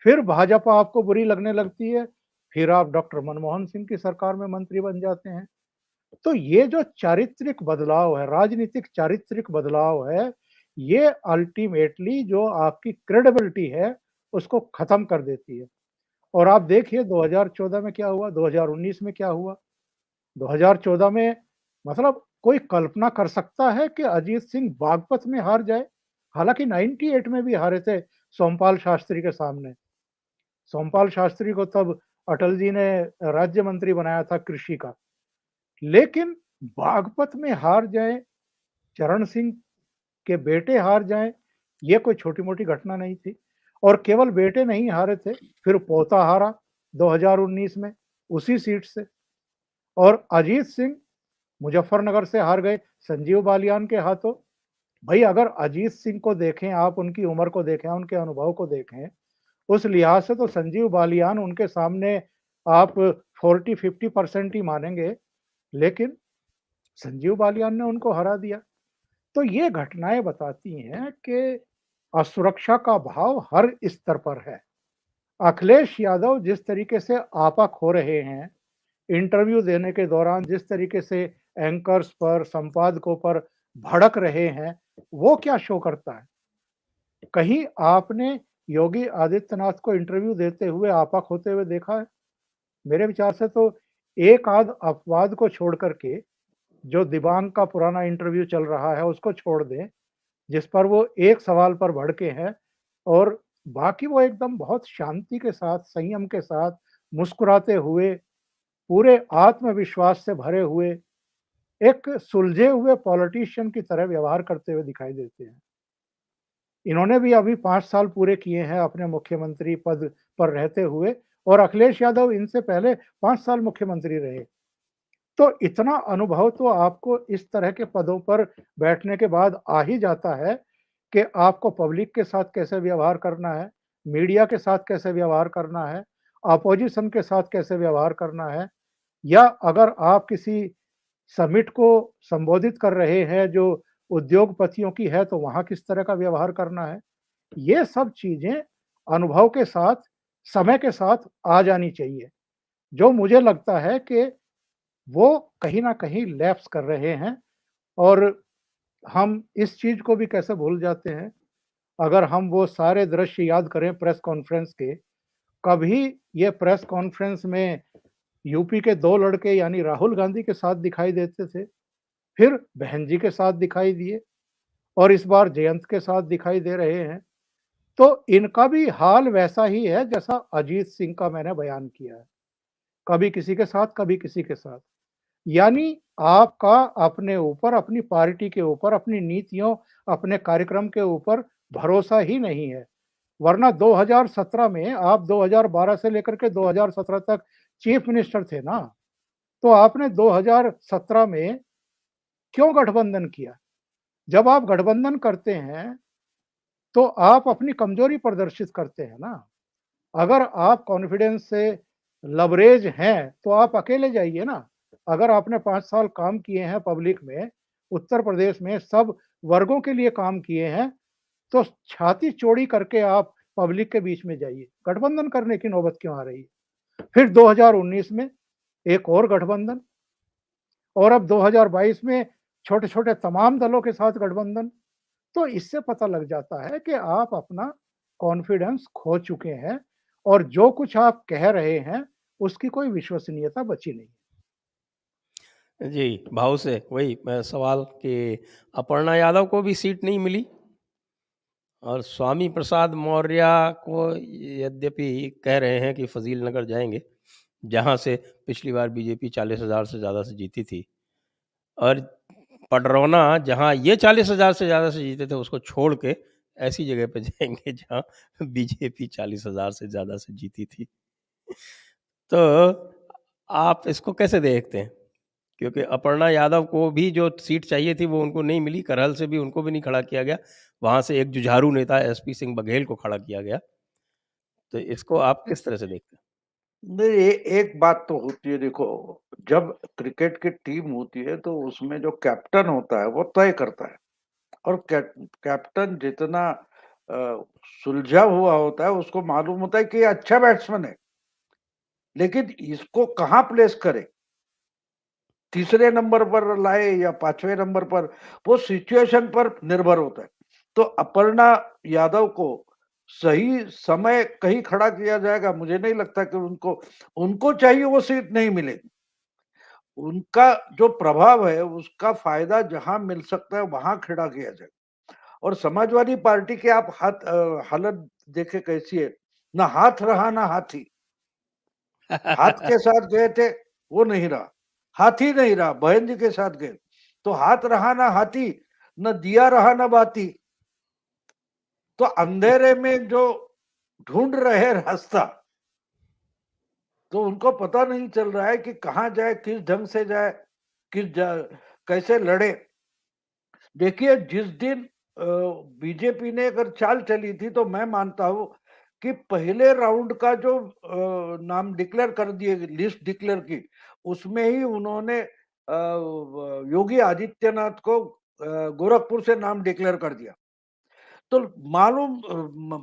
फिर भाजपा आपको बुरी लगने लगती है, फिर आप डॉक्टर मनमोहन सिंह की सरकार में मंत्री बन जाते हैं। तो ये जो चारित्रिक बदलाव है, राजनीतिक चारित्रिक बदलाव है, ये अल्टीमेटली जो आपकी क्रेडिबिलिटी है, उसको खत्म कर देती है। और आप देखिए 2014 में क्या हुआ, 2019 में क्या हुआ। 2014 में मतलब कोई कल्पना कर सकता है कि अजीत सिंह बागपत में हार जाए? हालाँकि 98 में भी हारे थे सोमपाल शास्त्री के सामने। सोमपाल शास्त्री को तब अटल जी ने राज्य मंत्री बनाया था कृषि का। लेकिन बागपत में हार जाएँ, चरण सिंह के बेटे हार जाएँ, ये कोई छोटी-मोटी घटना नहीं थी। और केवल बेटे नहीं हारे थे, फिर पोता हारा 2019 में उसी सीट से। और अजीत सिंह मुज़फ्फरनगर से हार गए संजीव बालियान के हाथों। भई अगर अजीत सिंह को देखें आप, उनकी उम्र को देखें, उनके अनुभव को देखें, उस लिहाज से तो संजीव बालियान उनके सामने आप 40-50% ही मानेंगे, लेकिन संजीव बालियान ने उनको हरा दिया। तो ये घटनाएँ बताती हैं कि असुरक्षा का भाव हर स्तर पर है। अखिलेश यादव जिस तरीके से आपा खो रहे हैं, इंटरव्यू देने के दौरान जिस तरीके से एंकर्स पर, संपादकों पर भड़क रहे हैं, वो क्या शो करता है? कहीं आपने योगी आदित्यनाथ को इंटरव्यू देते हुए आपा खोते हुए देखा है? मेरे विचार से तो एक आध अपवाद को छोड़ कर के, जो दिबांग का पुराना इंटरव्यू चल रहा है, उसको छोड़ दें, जिस पर वो एक सवाल पर भड़के हैं और बाकी वो एकदम बहुत शांति के साथ, संयम के साथ, मुस्कुराते हुए, पूरे आत्मविश्वास से भरे हुए, एक सुलझे हुए पॉलिटिशियन की तरह व्यवहार करते हुए दिखाई देते हैं। इन्होंने भी अभी 5 साल पूरे किए हैं अपने मुख्यमंत्री पद पर रहते हुए और अखिलेश यादव इनसे पहले 5 साल मुख्यमंत्री रहे। तो इतना अनुभव तो आपको इस तरह के पदों पर बैठने के बाद आ ही जाता है कि आपको पब्लिक के साथ कैसे व्यवहार करना है, मीडिया के साथ कैसे व्यवहार करना है, अपोजिशन के साथ कैसे व्यवहार करना है, या अगर आप किसी समिट को संबोधित कर रहे हैं जो उद्योगपतियों की है, तो वहाँ किस तरह का व्यवहार करना है। ये सब चीज़ें अनुभव के साथ, समय के साथ आ जानी चाहिए, जो मुझे लगता है कि वो कहीं न कहीं लैप्स कर रहे हैं और हम इस चीज़ को भी कैसे भूल जाते हैं, अगर हम वो सारे दृश्य याद करें प्रेस कॉन्फ्रेंस के, कभी ये प्रेस कॉन्फ्रेंस में यूपी के 2 लड़के यानी राहुल गांधी के साथ दिखाई देते थे, फिर बहन जी के साथ दिखाई दिए और इस बार जयंत के साथ दिखाई दे रहे हैं। तो इनका भी हाल वैसा ही है जैसा अजीत सिंह का मैंने बयान किया है, कभी किसी के साथ, कभी किसी के साथ। यानी आपका अपने ऊपर, अपनी पार्टी के ऊपर, अपनी नीतियों, अपने कार्यक्रम के ऊपर भरोसा ही नहीं है। वरना 2017 में आप 2012 से लेकर के 2017 तक चीफ मिनिस्टर थे ना, तो आपने 2017 में क्यों गठबंधन किया? जब आप गठबंधन करते हैं, तो आप अपनी कमजोरी प्रदर्शित करते हैं ना। अगर आप कॉन्फिडेंस से लबरेज हैं, तो आप अकेले जाइए ना। अगर आपने 5 साल काम किए हैं पब्लिक में, उत्तर प्रदेश में सब वर्गों के लिए काम किए हैं, तो छाती चौड़ी करके आप पब्लिक के बीच में जाइए। गठबंधन करने की नौबत क्यों आ रही है? फिर 2019 में एक और गठबंधन और अब 2022 में छोटे-छोटे तमाम दलों के साथ गठबंधन। तो इससे पता लग जाता है कि आप अपना कॉन्फिडेंस खो चुके हैं और जो कुछ आप कह रहे हैं, उसकी कोई विश्वसनीयता बची नहीं। जी, भाव से वही सवाल कि अपर्णा यादव को भी सीट नहीं मिली और स्वामी प्रसाद मौर्य को यद्यपि कह रहे हैं कि फजील नगर जाएँगे, जहाँ से पिछली बार बीजेपी 40,000 से ज़्यादा से जीती थी और पडरौना जहाँ ये 40,000 से ज़्यादा से जीते थे उसको छोड़ के ऐसी जगह पे जाएँगे जहाँ बीजेपी 40,000 से ज़्यादा से जीती थी। तो आप इसको कैसे देखते हैं? क्योंकि अपर्णा यादव को भी जो सीट चाहिए थी वो उनको नहीं मिली, करहल से भी उनको भी नहीं खड़ा किया गया। वहाँ से एक जुझारू नेता एसपी सिंह बघेल को खड़ा किया गया। तो इसको आप किस तरह से देखते हैं? नहीं, एक बात तो होती है, देखो, जब क्रिकेट की टीम होती है तो उसमें जो कैप्टन होता है वो तय करता है, और कैप्टन जितना सुलझा हुआ होता है उसको मालूम होता है कि ये अच्छा बैट्समैन है, लेकिन इसको कहाँ प्लेस करे, तीसरे नंबर पर लाए या पांचवें नंबर पर, वो सिचुएशन पर निर्भर होता है। तो अपर्णा यादव को सही समय कहीं खड़ा किया जाएगा, मुझे नहीं लगता कि उनको चाहिए वो सीट नहीं मिलेगी। उनका जो प्रभाव है उसका फायदा जहां मिल सकता है वहां खड़ा किया जाए। और समाजवादी पार्टी के आप हालत देखे कैसी है, ना हाथ रहा ना हाथी। हाथ के साथ गए थे, वो नहीं रहा, हाथी नहीं रहा, बहन जी के साथ गए तो हाथ रहा ना हाथी, न दिया रहा ना बाती। तो अंधेरे में जो ढूंढ रहे रास्ता, तो उनको पता नहीं चल रहा है कि कहाँ जाए, किस ढंग से जाए, कैसे लड़े। देखिए, जिस दिन बीजेपी ने अगर चाल चली थी तो मैं मानता हूं कि पहले राउंड का जो नाम डिक्लेयर कर दिए, लिस्ट डिक्लेयर की, उसमें ही उन्होंने योगी आदित्यनाथ को गोरखपुर से नाम डिक्लेयर कर दिया। तो मालूम,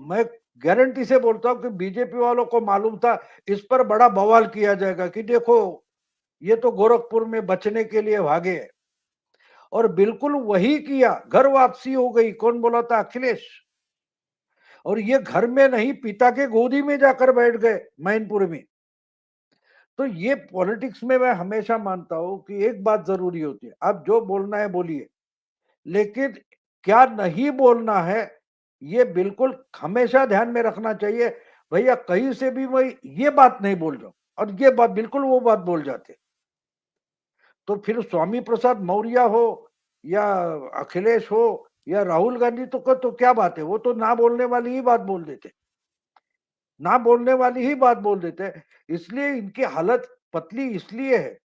मैं गारंटी से बोलता हूं कि बीजेपी वालों को मालूम था इस पर बड़ा बवाल किया जाएगा कि देखो, ये तो गोरखपुर में बचने के लिए भागे हैं। और बिल्कुल वही किया, घर वापसी हो गई। कौन बोला था? अखिलेश। और ये घर में नहीं, पिता के गोदी में जाकर बैठ गए मैनपुर में। तो ये पॉलिटिक्स में मैं हमेशा मानता हूं कि एक बात जरूरी होती है, आप जो बोलना है बोलिए, लेकिन क्या नहीं बोलना है ये बिल्कुल हमेशा ध्यान में रखना चाहिए। भैया कहीं से भी मैं ये बात नहीं बोल रहा हूं, और ये बात बिल्कुल वो बात बोल जाते, तो फिर स्वामी प्रसाद मौर्य हो या अखिलेश हो या राहुल गांधी, तो क्या बात है, वो तो ना बोलने वाली ही बात बोल देते, ना बोलने वाली ही बात बोल देते हैं। इसलिए इनकी हालत पतली इसलिए है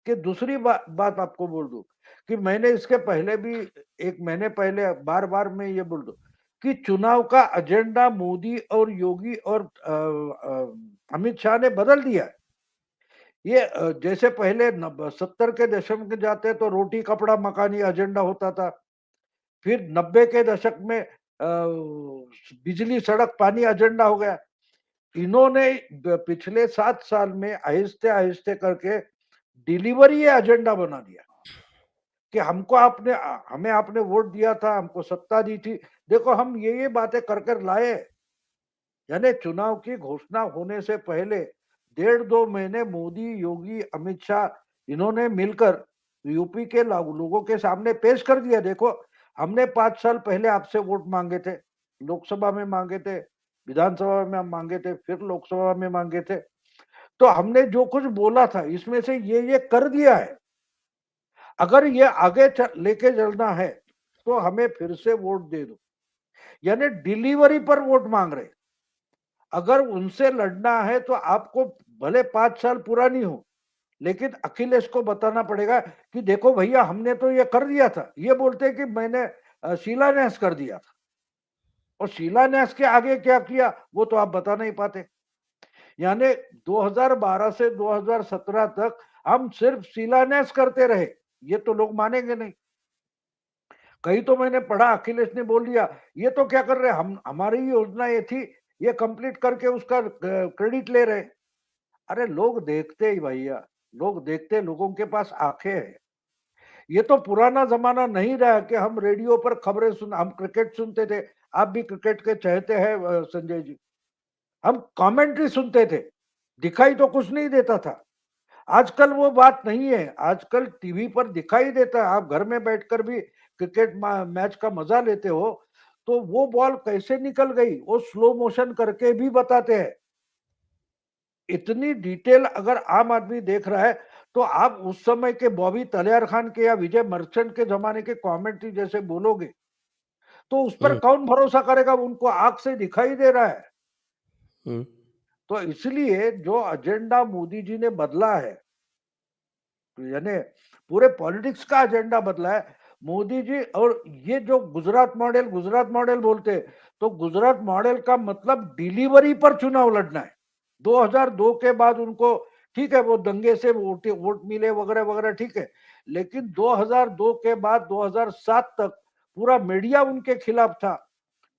कि दूसरी बात आपको बोल दूं कि मैंने इसके पहले भी, एक महीने पहले, बार बार मैं ये बोल दूं कि चुनाव का एजेंडा मोदी और योगी और अमित शाह ने बदल दिया है। ये जैसे पहले 70 के दशक में जाते तो रोटी कपड़ा मकानी एजेंडा होता था, फिर 90 के दशक में बिजली सड़क पानी एजेंडा हो गया। इन्होंने पिछले 7 साल में आहिस्ते आहिस्ते करके डिलीवरी एजेंडा बना दिया कि हमें आपने वोट दिया था, हमको सत्ता दी थी, देखो हम ये बातें कर कर लाए। यानी चुनाव की घोषणा होने से पहले 1.5-2 महीने मोदी, योगी, अमित शाह इन्होंने मिलकर यूपी के लोगों के सामने पेश कर दिया, देखो हमने 5 साल पहले आपसे वोट मांगे थे, लोकसभा में मांगे थे, विधानसभा में मांगे थे, फिर लोकसभा में मांगे थे, तो हमने जो कुछ बोला था इसमें से ये कर दिया है। अगर ये आगे लेके चलना है तो हमें फिर से वोट दे दो। यानी डिलीवरी पर वोट मांग रहे। अगर उनसे लड़ना है तो आपको भले 5 साल पुरानी हो, लेकिन अखिलेश को बताना पड़ेगा कि देखो भैया हमने तो ये कर दिया था। ये बोलते कि मैंने शिलान्यास कर दिया था, और शिलान्यास के आगे क्या किया वो तो आप बता नहीं पाते। यानी 2012 से 2017 तक हम सिर्फ शिलान्यास करते रहे, ये तो लोग मानेंगे नहीं। कहीं तो मैंने पढ़ा, अखिलेश ने बोल दिया ये तो क्या कर रहे, हम हमारी योजना ये थी, ये कंप्लीट करके उसका क्रेडिट ले रहे। अरे लोग देखते ही भैया, लोग देखते, लोगों के पास आंखें हैं। ये तो पुराना जमाना नहीं रहा कि हम रेडियो पर खबरें हम क्रिकेट सुनते थे, आप भी क्रिकेट के चाहते हैं संजय जी, हम कमेंट्री सुनते थे, दिखाई तो कुछ नहीं देता था। आजकल वो बात नहीं है, आजकल टीवी पर दिखाई देता है, आप घर में बैठकर भी क्रिकेट मैच का मजा लेते हो, तो वो बॉल कैसे निकल गई वो स्लो मोशन करके भी बताते हैं। इतनी डिटेल अगर आम आदमी देख रहा है, तो आप उस समय के बॉबी तलियार खान के या विजय मर्चेंट के जमाने के कमेंट्री जैसे बोलोगे, तो उस पर हुँ, कौन भरोसा करेगा? उनको आंख से दिखाई दे रहा है। हुँ, तो इसलिए जो एजेंडा मोदी जी ने बदला है, यानी पूरे पॉलिटिक्स का एजेंडा बदला है मोदी जी। और ये जो गुजरात मॉडल बोलते हैं, तो गुजरात मॉडल का मतलब डिलीवरी पर चुनाव लड़ना है। 2002 के बाद उनको ठीक है, वो दंगे से वोट मिले वगैरह वगैरह, ठीक है, लेकिन 2002 के बाद 2007 तक पूरा मीडिया उनके खिलाफ था।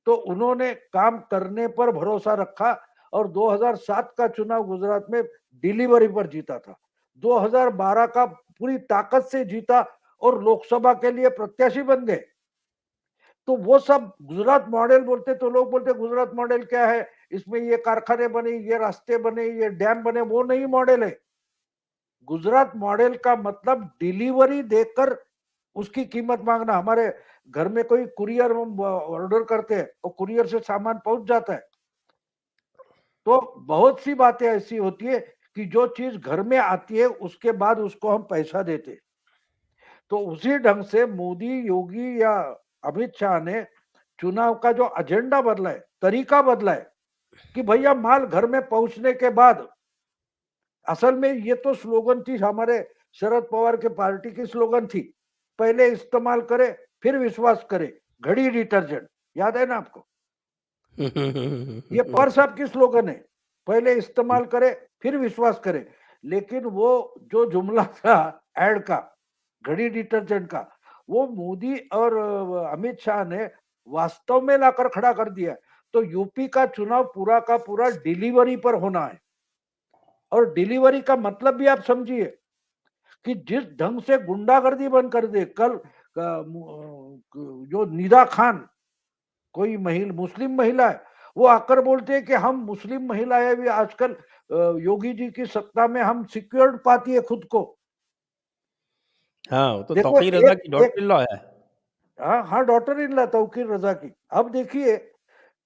तो उन्होंने काम करने पर भरोसा रखा और 2007 का चुनाव गुजरात में डिलीवरी पर जीता था। 2012 का पूरी ताकत से जीता और लोकसभा के लिए प्रत्याशी बन गए। तो वो सब गुजरात मॉडल बोलते, तो लोग बोलते गुजरात मॉडल क्या है, इसमें ये कारखाने बने, ये रास्ते बने, ये डैम बने, वो नहीं मॉडल है। गुजरात मॉडल का मतलब डिलीवरी देकर उसकी कीमत मांगना। हमारे घर में कोई कुरियर ऑर्डर करते हैं, और कुरियर से सामान पहुंच जाता है। तो बहुत सी बातें ऐसी होती है कि जो चीज घर में आती है उसके बाद उसको हम पैसा देते हैं। तो उसी ढंग से मोदी, योगी या अमित शाह ने चुनाव का जो एजेंडा बदला है, तरीका बदला है कि भैया माल घर में पहुंचने के बाद, असल में ये तो स्लोगन थी हमारे शरद पवार के पार्टी की स्लोगन थी, पहले इस्तेमाल करे फिर विश्वास करे, घड़ी डिटर्जेंट, याद है ना आपको? ये पवार साहब की स्लोगन है, पहले इस्तेमाल करे फिर विश्वास करे। लेकिन वो जो जुमला था एड का, घड़ी डिटर्जेंट का, वो मोदी और अमित शाह ने वास्तव में लाकर खड़ा कर दिया। तो यूपी का चुनाव पूरा का पूरा डिलीवरी पर होना है। और डिलीवरी का मतलब भी आप समझिए कि जिस ढंग से गुंडागर्दी बंद कर दे, कल जो निदा खान, कोई मुस्लिम महिला है, वो आकर बोलते हैं कि हम मुस्लिम महिलाएं भी आजकल योगी जी की सत्ता में हम सिक्योर्ड पाती है खुद को। हाँ, वो तो देखो तौकीर रज़ा एक की एक डॉटर इन लॉ है। हाँ हाँ, डॉटर इन लॉ तौकीर रजा की। अब देखिए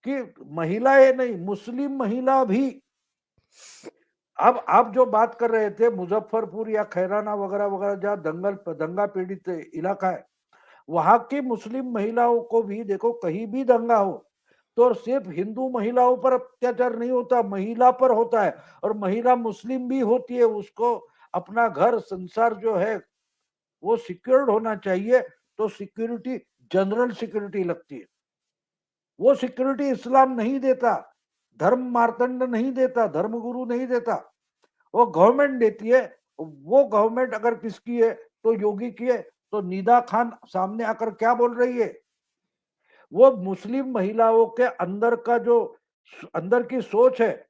कि महिलाएं नहीं, मुस्लिम महिला भी, अब आप जो बात कर रहे थे मुजफ्फरपुर या खैराना वगैरह वगैरह, जहाँ दंगा पीड़ित इलाका है, वहां की मुस्लिम महिलाओं को भी देखो, कहीं भी दंगा हो तो सिर्फ हिंदू महिलाओं पर अत्याचार नहीं होता, महिला पर होता है। और महिला मुस्लिम भी होती है, उसको अपना घर संसार जो है वो सिक्योर्ड होना चाहिए। तो सिक्योरिटी जनरल सिक्योरिटी लगती है, वो सिक्योरिटी इस्लाम नहीं देता, धर्म मार्तंड नहीं देता, धर्मगुरु नहीं देता, वो गवर्नमेंट देती है। वो गवर्नमेंट अगर किसकी है, तो योगी की है। तो निदा खान सामने आकर क्या बोल रही है, वो मुस्लिम महिलाओं के अंदर का जो अंदर की सोच है,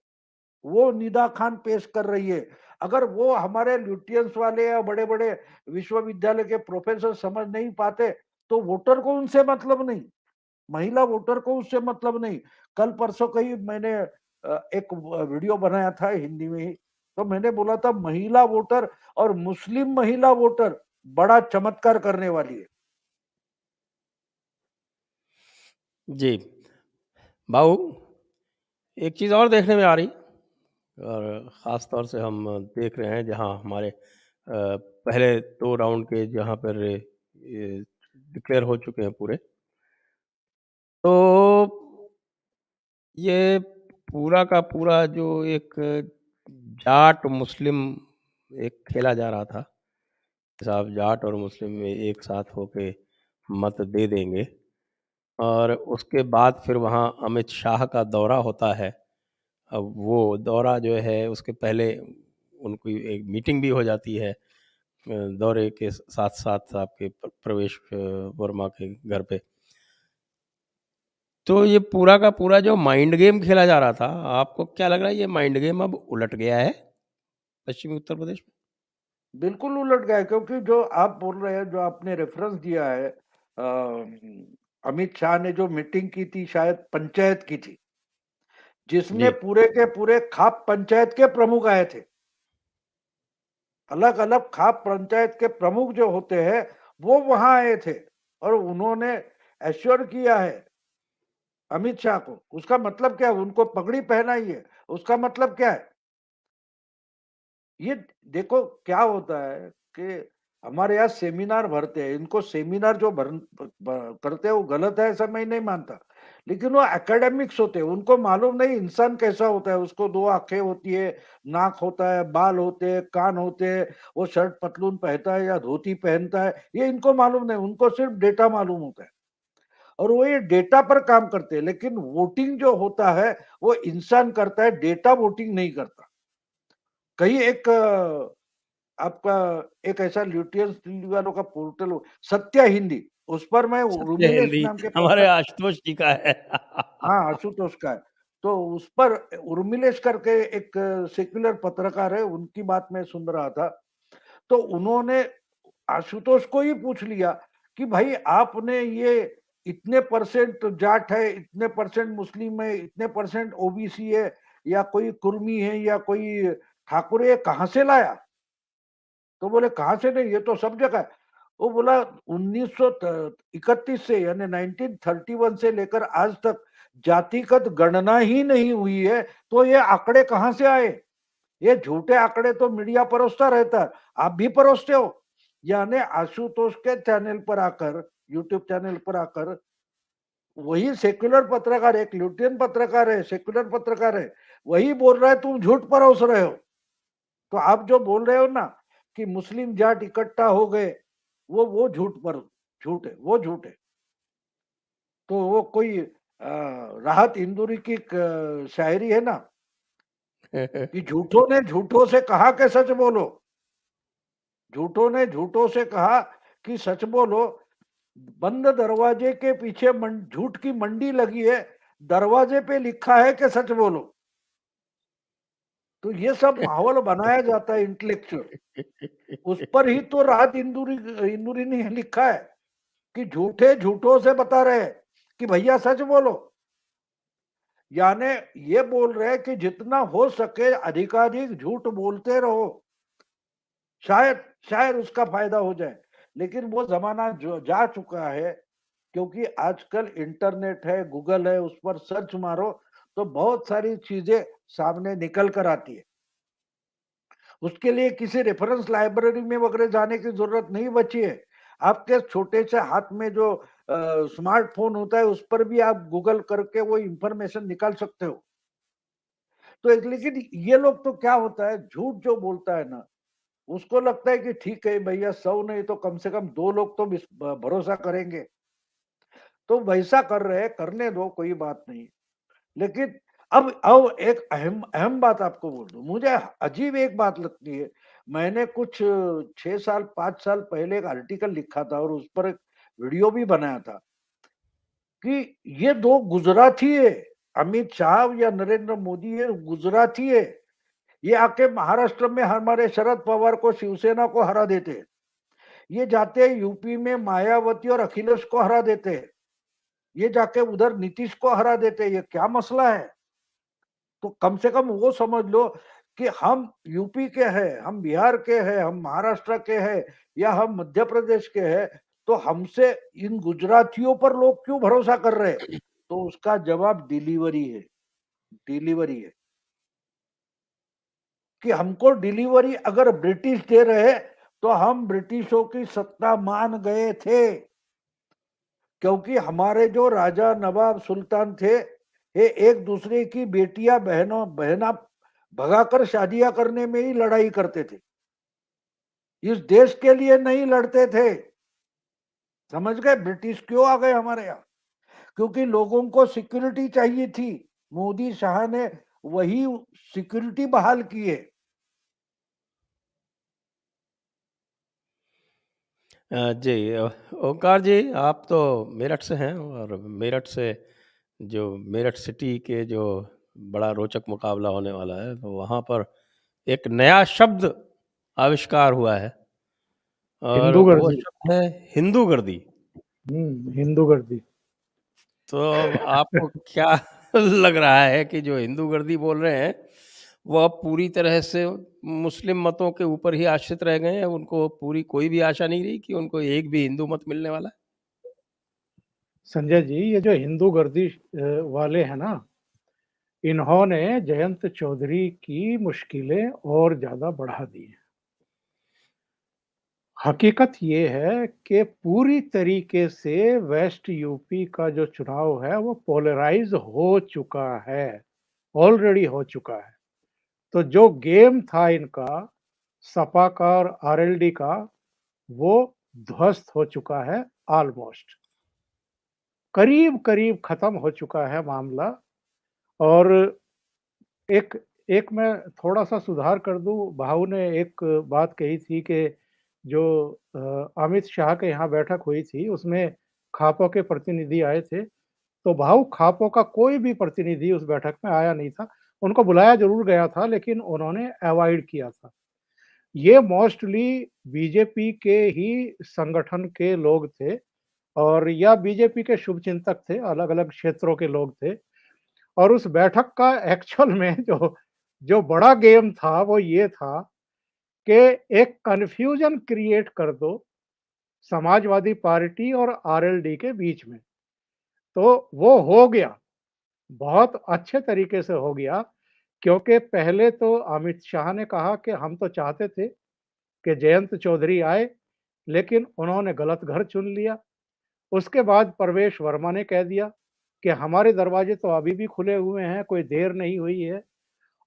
वो निदा खान पेश कर रही है। अगर वो हमारे ल्यूटियंस वाले या बड़े बड़े विश्वविद्यालय के प्रोफेसर समझ नहीं पाते, तो वोटर को उनसे मतलब नहीं, महिला वोटर को उससे मतलब नहीं। कल परसों कहीं मैंने एक वीडियो बनाया था हिंदी में ही, तो मैंने बोला था महिला वोटर और मुस्लिम महिला वोटर बड़ा चमत्कार करने वाली है। जी। बाबू, एक चीज़ और देखने में आ रही और ख़ास तौर से हम देख रहे हैं जहाँ हमारे पहले 2 राउंड के जहाँ पर ये डिक्लेयर हो चुके हैं पूरे। तो ये पूरा का पूरा जो एक जाट मुस्लिम एक खेला जा रहा था, साहब जाट और मुस्लिम में एक साथ होके मत दे देंगे और उसके बाद फिर वहाँ अमित शाह का दौरा होता है। अब वो दौरा जो है उसके पहले उनकी एक मीटिंग भी हो जाती है दौरे के साथ-साथ आपके प्रवेश वर्मा के घर पे। तो ये पूरा का पूरा जो माइंड गेम खेला जा रहा था, आपको क्या लग रहा है ये माइंड गेम अब उलट गया है पश्चिमी उत्तर प्रदेश में? बिल्कुल उलट गया, क्योंकि जो आप बोल रहे हैं, जो आपने रेफरेंस दिया है, अमित शाह ने जो मीटिंग की थी शायद पंचायत की थी, जिसमें जी। पूरे के पूरे खाप पंचायत के प्रमुख आए थे। अलग अलग खाप पंचायत के प्रमुख जो होते हैं वो वहां आए थे और उन्होंने एश्योर किया है अमित शाह को। उसका मतलब क्या है? उनको पगड़ी पहनाई है, उसका मतलब क्या है? ये देखो क्या होता है कि हमारे यहाँ सेमिनार भरते हैं, इनको सेमिनार जो करते हैं वो गलत है ऐसा मैं नहीं मानता, लेकिन वो एकेडमिक्स होते हैं, उनको मालूम नहीं इंसान कैसा होता है। उसको 2 आंखें होती है, नाक होता है, बाल होते हैं, कान होते हैं, वो शर्ट पतलून पहनता है या धोती पहनता है, ये इनको मालूम नहीं। उनको सिर्फ डेटा मालूम होता है और वो ये डेटा पर काम करते हैं। लेकिन वोटिंग जो होता है वो इंसान करता है, डेटा वोटिंग नहीं करता। कहीं एक आपका एक ऐसा ल्यूटियंस वालों का पोर्टल सत्य हिंदी, उस पर मैं सत्य उर्मिलेश हिंदी नाम के हमारे आशुतोष जी का है। हाँ, आशुतोष का है। तो उस पर उर्मिलेश करके एक सेक्युलर पत्रकार है, उनकी बात मैं सुन रहा था। तो उन्होंने आशुतोष को ही पूछ लिया कि भाई आपने ये इतने परसेंट जाट है, इतने परसेंट मुस्लिम है, इतने परसेंट ओबीसी है या कोई कुर्मी है या कोई ठाकुर है, कहां से लाया? तो बोले कहां से नहीं, ये तो सब जगह है। वो बोला 1931 से यानी 1931 से लेकर आज तक जातिगत गणना ही नहीं हुई है, तो ये आंकड़े कहां से आए? ये झूठे आंकड़े तो मीडिया परोसता रहता है, आप भी परोसते हो। यानी आशुतोष के चैनल पर आकर, यूट्यूब चैनल पर आकर वही सेक्युलर पत्रकार, एक ल्यूटियन पत्रकार है, सेक्युलर पत्रकार है, वही बोल रहा है तुम झूठ परोस रहे हो। तो आप जो बोल रहे हो ना कि मुस्लिम जाट इकट्ठा हो गए, वो झूठ है, वो झूठ है। तो वो कोई राहत इंदौरी की शायरी है ना कि झूठों ने झूठों से कहा कि सच बोलो, झूठों ने झूठों से कहा कि सच बोलो, बंद दरवाजे के पीछे झूठ की मंडी लगी है, दरवाजे पे लिखा है कि सच बोलो। तो ये सब माहौल बनाया जाता है इंटेलेक्चुअल, उस पर ही तो राहत इंदूरी ने लिखा है कि झूठे झूठों से बता रहे हैं कि भैया सच बोलो। यानी ये बोल रहे हैं कि जितना हो सके अधिकाधिक झूठ बोलते रहो, शायद शायद उसका फायदा हो जाए। लेकिन वो जमाना जो जा चुका है, क्योंकि आजकल इंटरनेट है, गूगल है, उस पर सर्च मारो तो बहुत सारी चीजें सामने निकल कर आती है। उसके लिए किसी रेफरेंस लाइब्रेरी में वगैरह जाने की जरूरत नहीं बची है। आपके छोटे से हाथ में जो स्मार्टफोन होता है उस पर भी आप गूगल करके वो इंफॉर्मेशन निकाल सकते हो। तो लेकिन ये लोग तो क्या होता है, झूठ जो बोलता है ना, उसको लगता है कि ठीक है भैया 100 नहीं तो कम से कम 2 लोग तो भरोसा करेंगे, तो वैसा कर रहे हैं, करने दो, कोई बात नहीं। लेकिन अब एक अहम अहम बात आपको बोल दूं, मुझे अजीब एक बात लगती है। मैंने कुछ 6 साल 5 साल पहले एक आर्टिकल लिखा था और उस पर एक वीडियो भी बनाया था कि ये 2 गुजराती है, अमित शाह या नरेंद्र मोदी है, गुजराती है। ये आके महाराष्ट्र में हमारे शरद पवार को, शिवसेना को हरा देते हैं। ये जाते हैं यूपी में मायावती और अखिलेश को हरा देते हैं। ये जाके उधर नीतीश को हरा देते हैं। ये क्या मसला है? तो कम से कम वो समझ लो कि हम यूपी के हैं, हम बिहार के हैं, हम महाराष्ट्र के हैं या हम मध्य प्रदेश के हैं, तो हमसे इन गुजरातियों पर लोग क्यों भरोसा कर रहे हैं? तो उसका जवाब डिलीवरी है, डिलीवरी है कि हमको डिलीवरी अगर ब्रिटिश दे रहे तो हम ब्रिटिशों की सत्ता मान गए थे, क्योंकि हमारे जो राजा नवाब सुल्तान थे ये एक दूसरे की बेटियां बहना भगाकर शादियां करने में ही लड़ाई करते थे, इस देश के लिए नहीं लड़ते थे। समझ गए ब्रिटिश क्यों आ गए हमारे यहाँ? क्योंकि लोगों को सिक्योरिटी चाहिए थी। मोदी शाह ने वही सिक्योरिटी बहाल की है। जी ओंकार जी, आप तो मेरठ से हैं और मेरठ से जो मेरठ सिटी के जो बड़ा रोचक मुकाबला होने वाला है, तो वहाँ पर एक नया शब्द आविष्कार हुआ है और हिंदू वो गर्दी। शब्द है हिंदूगर्दी। हिंदू गर्दी। तो अब आपको क्या लग रहा है कि जो हिंदूगर्दी बोल रहे हैं, वो अब पूरी तरह से मुस्लिम मतों के ऊपर ही आश्रित रह गए हैं, उनको पूरी कोई भी आशा नहीं रही कि उनको एक भी हिंदू मत मिलने वाला है? संजय जी, ये जो हिंदू गर्दी वाले हैं ना, इन्होंने जयंत चौधरी की मुश्किलें और ज़्यादा बढ़ा दी हैं। हकीकत ये है कि पूरी तरीके से वेस्ट यूपी का जो चुनाव है वो पोलराइज़ हो चुका है, ऑलरेडी हो चुका है। तो जो गेम था इनका, सपा का और आरएलडी का, वो ध्वस्त हो चुका है ऑलमोस्ट। करीब-करीब खत्म हो चुका है मामला। और एक एक मैं थोड़ा-सा सुधार कर दूँ, भाऊ ने एक बात कही थी कि जो अमित शाह के यहाँ बैठक हुई थी, उसमें खापों के प्रतिनिधि आए थे। तो भाऊ, खापों का कोई भी प्रतिनिधि उस बैठक में आया नहीं था। उनको बुलाया ज़रूर गया था, लेकिन उन्होंने अवॉइड किया था। ये मोस्टली बीजेपी के ही संगठन के लोग थे और या बीजेपी के शुभचिंतक थे, अलग-अलग क्षेत्रों के लोग थे। और उस बैठक का एक्चुअल में जो जो बड़ा गेम था वो ये था कि एक कन्फ्यूजन क्रिएट कर दो समाजवादी पार्टी और आरएलडी के बीच में। तो वो हो गया, बहुत अच्छे तरीके से हो गया, क्योंकि पहले तो अमित शाह ने कहा कि हम तो चाहते थे कि जयंत चौधरी आए, लेकिन उन्होंने गलत घर चुन लिया। उसके बाद परवेश वर्मा ने कह दिया कि हमारे दरवाजे तो अभी भी खुले हुए हैं, कोई देर नहीं हुई है।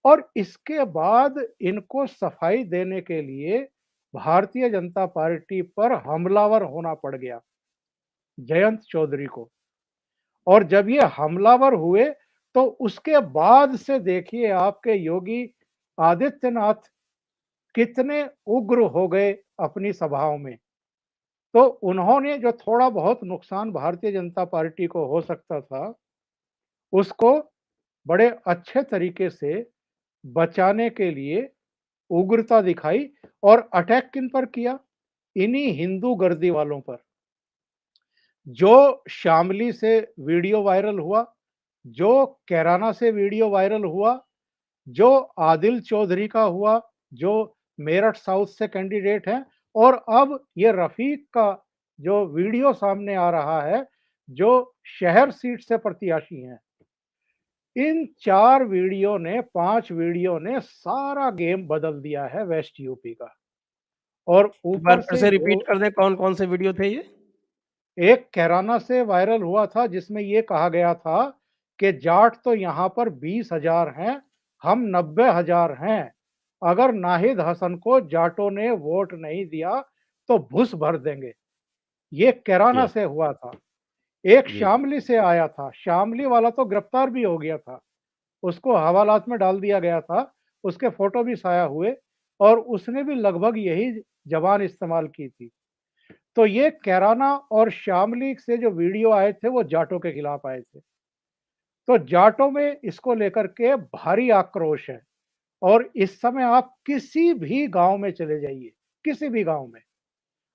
और इसके बाद इनको सफाई देने के लिए भारतीय जनता पार्टी पर हमलावर होना पड़ गया, जयंत चौधरी को। और जब ये हमलावर हुए, तो उसके बाद से देखिए आपके योगी आदित्यनाथ कितने उग्र हो गए अपनी सभाओं में। तो उन्होंने जो थोड़ा बहुत नुकसान भारतीय जनता पार्टी को हो सकता था, उसको बड़े अच्छे तरीके से बचाने के लिए उग्रता दिखाई। और अटैक किन पर किया? इन्हीं हिंदू गर्दी वालों पर। जो शामली से वीडियो वायरल हुआ, जो कैराना से वीडियो वायरल हुआ, जो आदिल चौधरी का हुआ, जो मेरठ साउथ से कैंडिडेट हैं, और अब ये रफीक का जो वीडियो सामने आ रहा है, जो शहर सीट से प्रत्याशी हैं। इन 4 वीडियो ने 5 वीडियो ने सारा गेम बदल दिया है वेस्ट यूपी का। और एक बार ऊपर फिर से से जो रिपीट कर दें कौन-कौन से वीडियो थे ये? एक कैराना से वायरल हुआ था, जिसमें ये कहा गया था कि जाट तो यहाँ पर 20,000 हैं, हम 90,000 हैं। अगर नाहिद हसन को जाटों ने वोट नहीं दिया तो भुस भर देंगे। ये कैराना जी, से हुआ था। एक जी। शामली से आया था, शामली वाला तो गिरफ्तार भी हो गया था। उसको हवालात में डाल दिया गया था, उसके फोटो भी साया हुए, और उसने भी लगभग यही ज़बान इस्तेमाल की थी। तो ये कैराना और शामली से जो वीडियो आए थे वो जाटों के खिलाफ आए थे। तो जाटों में इसको लेकर के भारी आक्रोश है। और इस समय आप किसी भी गांव में चले जाइए, किसी भी गांव में,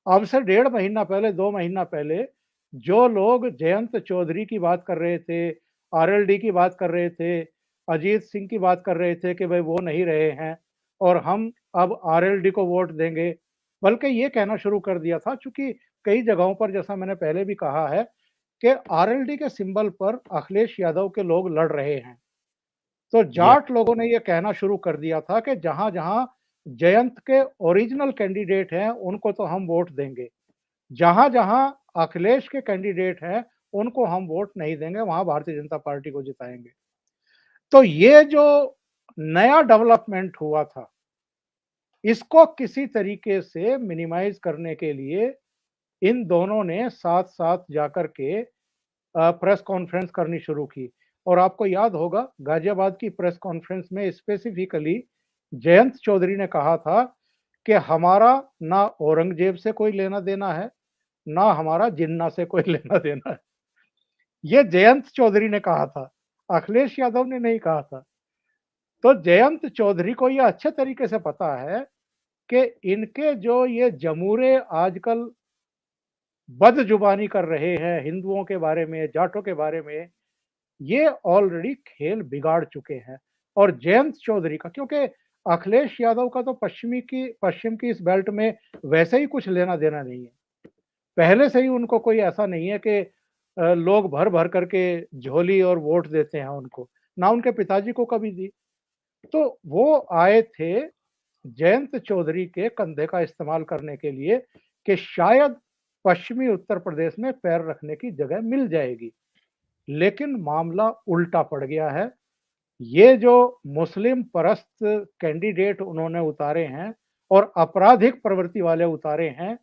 अब से 1.5 महीना पहले, 2 महीना पहले, जो लोग जयंत चौधरी की बात कर रहे थे, आरएलडी की बात कर रहे थे, अजीत सिंह की बात कर रहे थे कि भाई वो नहीं रहे हैं और हम अब आरएलडी को वोट देंगे, बल्कि ये कहना शुरू कर दिया था, चूंकि कई जगहों पर, जैसा मैंने पहले भी कहा है, कि आरएलडी के सिंबल पर अखिलेश यादव के लोग लड़ रहे हैं। तो जी हाँ, जाट लोगों ने ये कहना शुरू कर दिया था कि जहां-जहां जयंत के ओरिजिनल कैंडिडेट हैं, उनको तो हम वोट देंगे। जहां-जहां अखिलेश के कैंडिडेट हैं, उनको हम वोट नहीं देंगे, वहां भारतीय जनता पार्टी को जिताएंगे। तो ये जो नया डेवलपमेंट हुआ था, इसको किसी तरीके से मिनिमाइज करने के लिए इन दोनों ने साथ-साथ जाकर के प्रेस कॉन्फ्रेंस करनी शुरू की। और आपको याद होगा, गाजियाबाद की प्रेस कॉन्फ्रेंस में स्पेसिफिकली जयंत चौधरी ने कहा था कि हमारा ना औरंगजेब से कोई लेना देना है, ना हमारा जिन्ना से कोई लेना देना है। ये जयंत चौधरी ने कहा था, अखिलेश यादव ने नहीं कहा था। तो जयंत चौधरी को ये अच्छे तरीके से पता है कि इनके जो ये जमूरे आजकल बदजुबानी कर रहे हैं हिंदुओं के बारे में, जाटों के बारे में, ये ऑलरेडी खेल बिगाड़ चुके हैं। और जयंत चौधरी का, क्योंकि अखिलेश यादव का तो पश्चिम की इस बेल्ट में वैसे ही कुछ लेना देना नहीं है। पहले से ही उनको कोई ऐसा नहीं है कि लोग भर भर करके झोली और वोट देते हैं उनको, ना उनके पिताजी को कभी दी। तो वो आए थे जयंत चौधरी के कंधे का इस्तेमाल करने के लिए कि शायद पश्चिमी उत्तर प्रदेश में पैर रखने की जगह मिल जाएगी। लेकिन मामला उल्टा पड़ गया है। ये जो मुस्लिम परस्त कैंडिडेट उन्होंने उतारे हैं और आपराधिक प्रवृत्ति वाले उतारे हैं,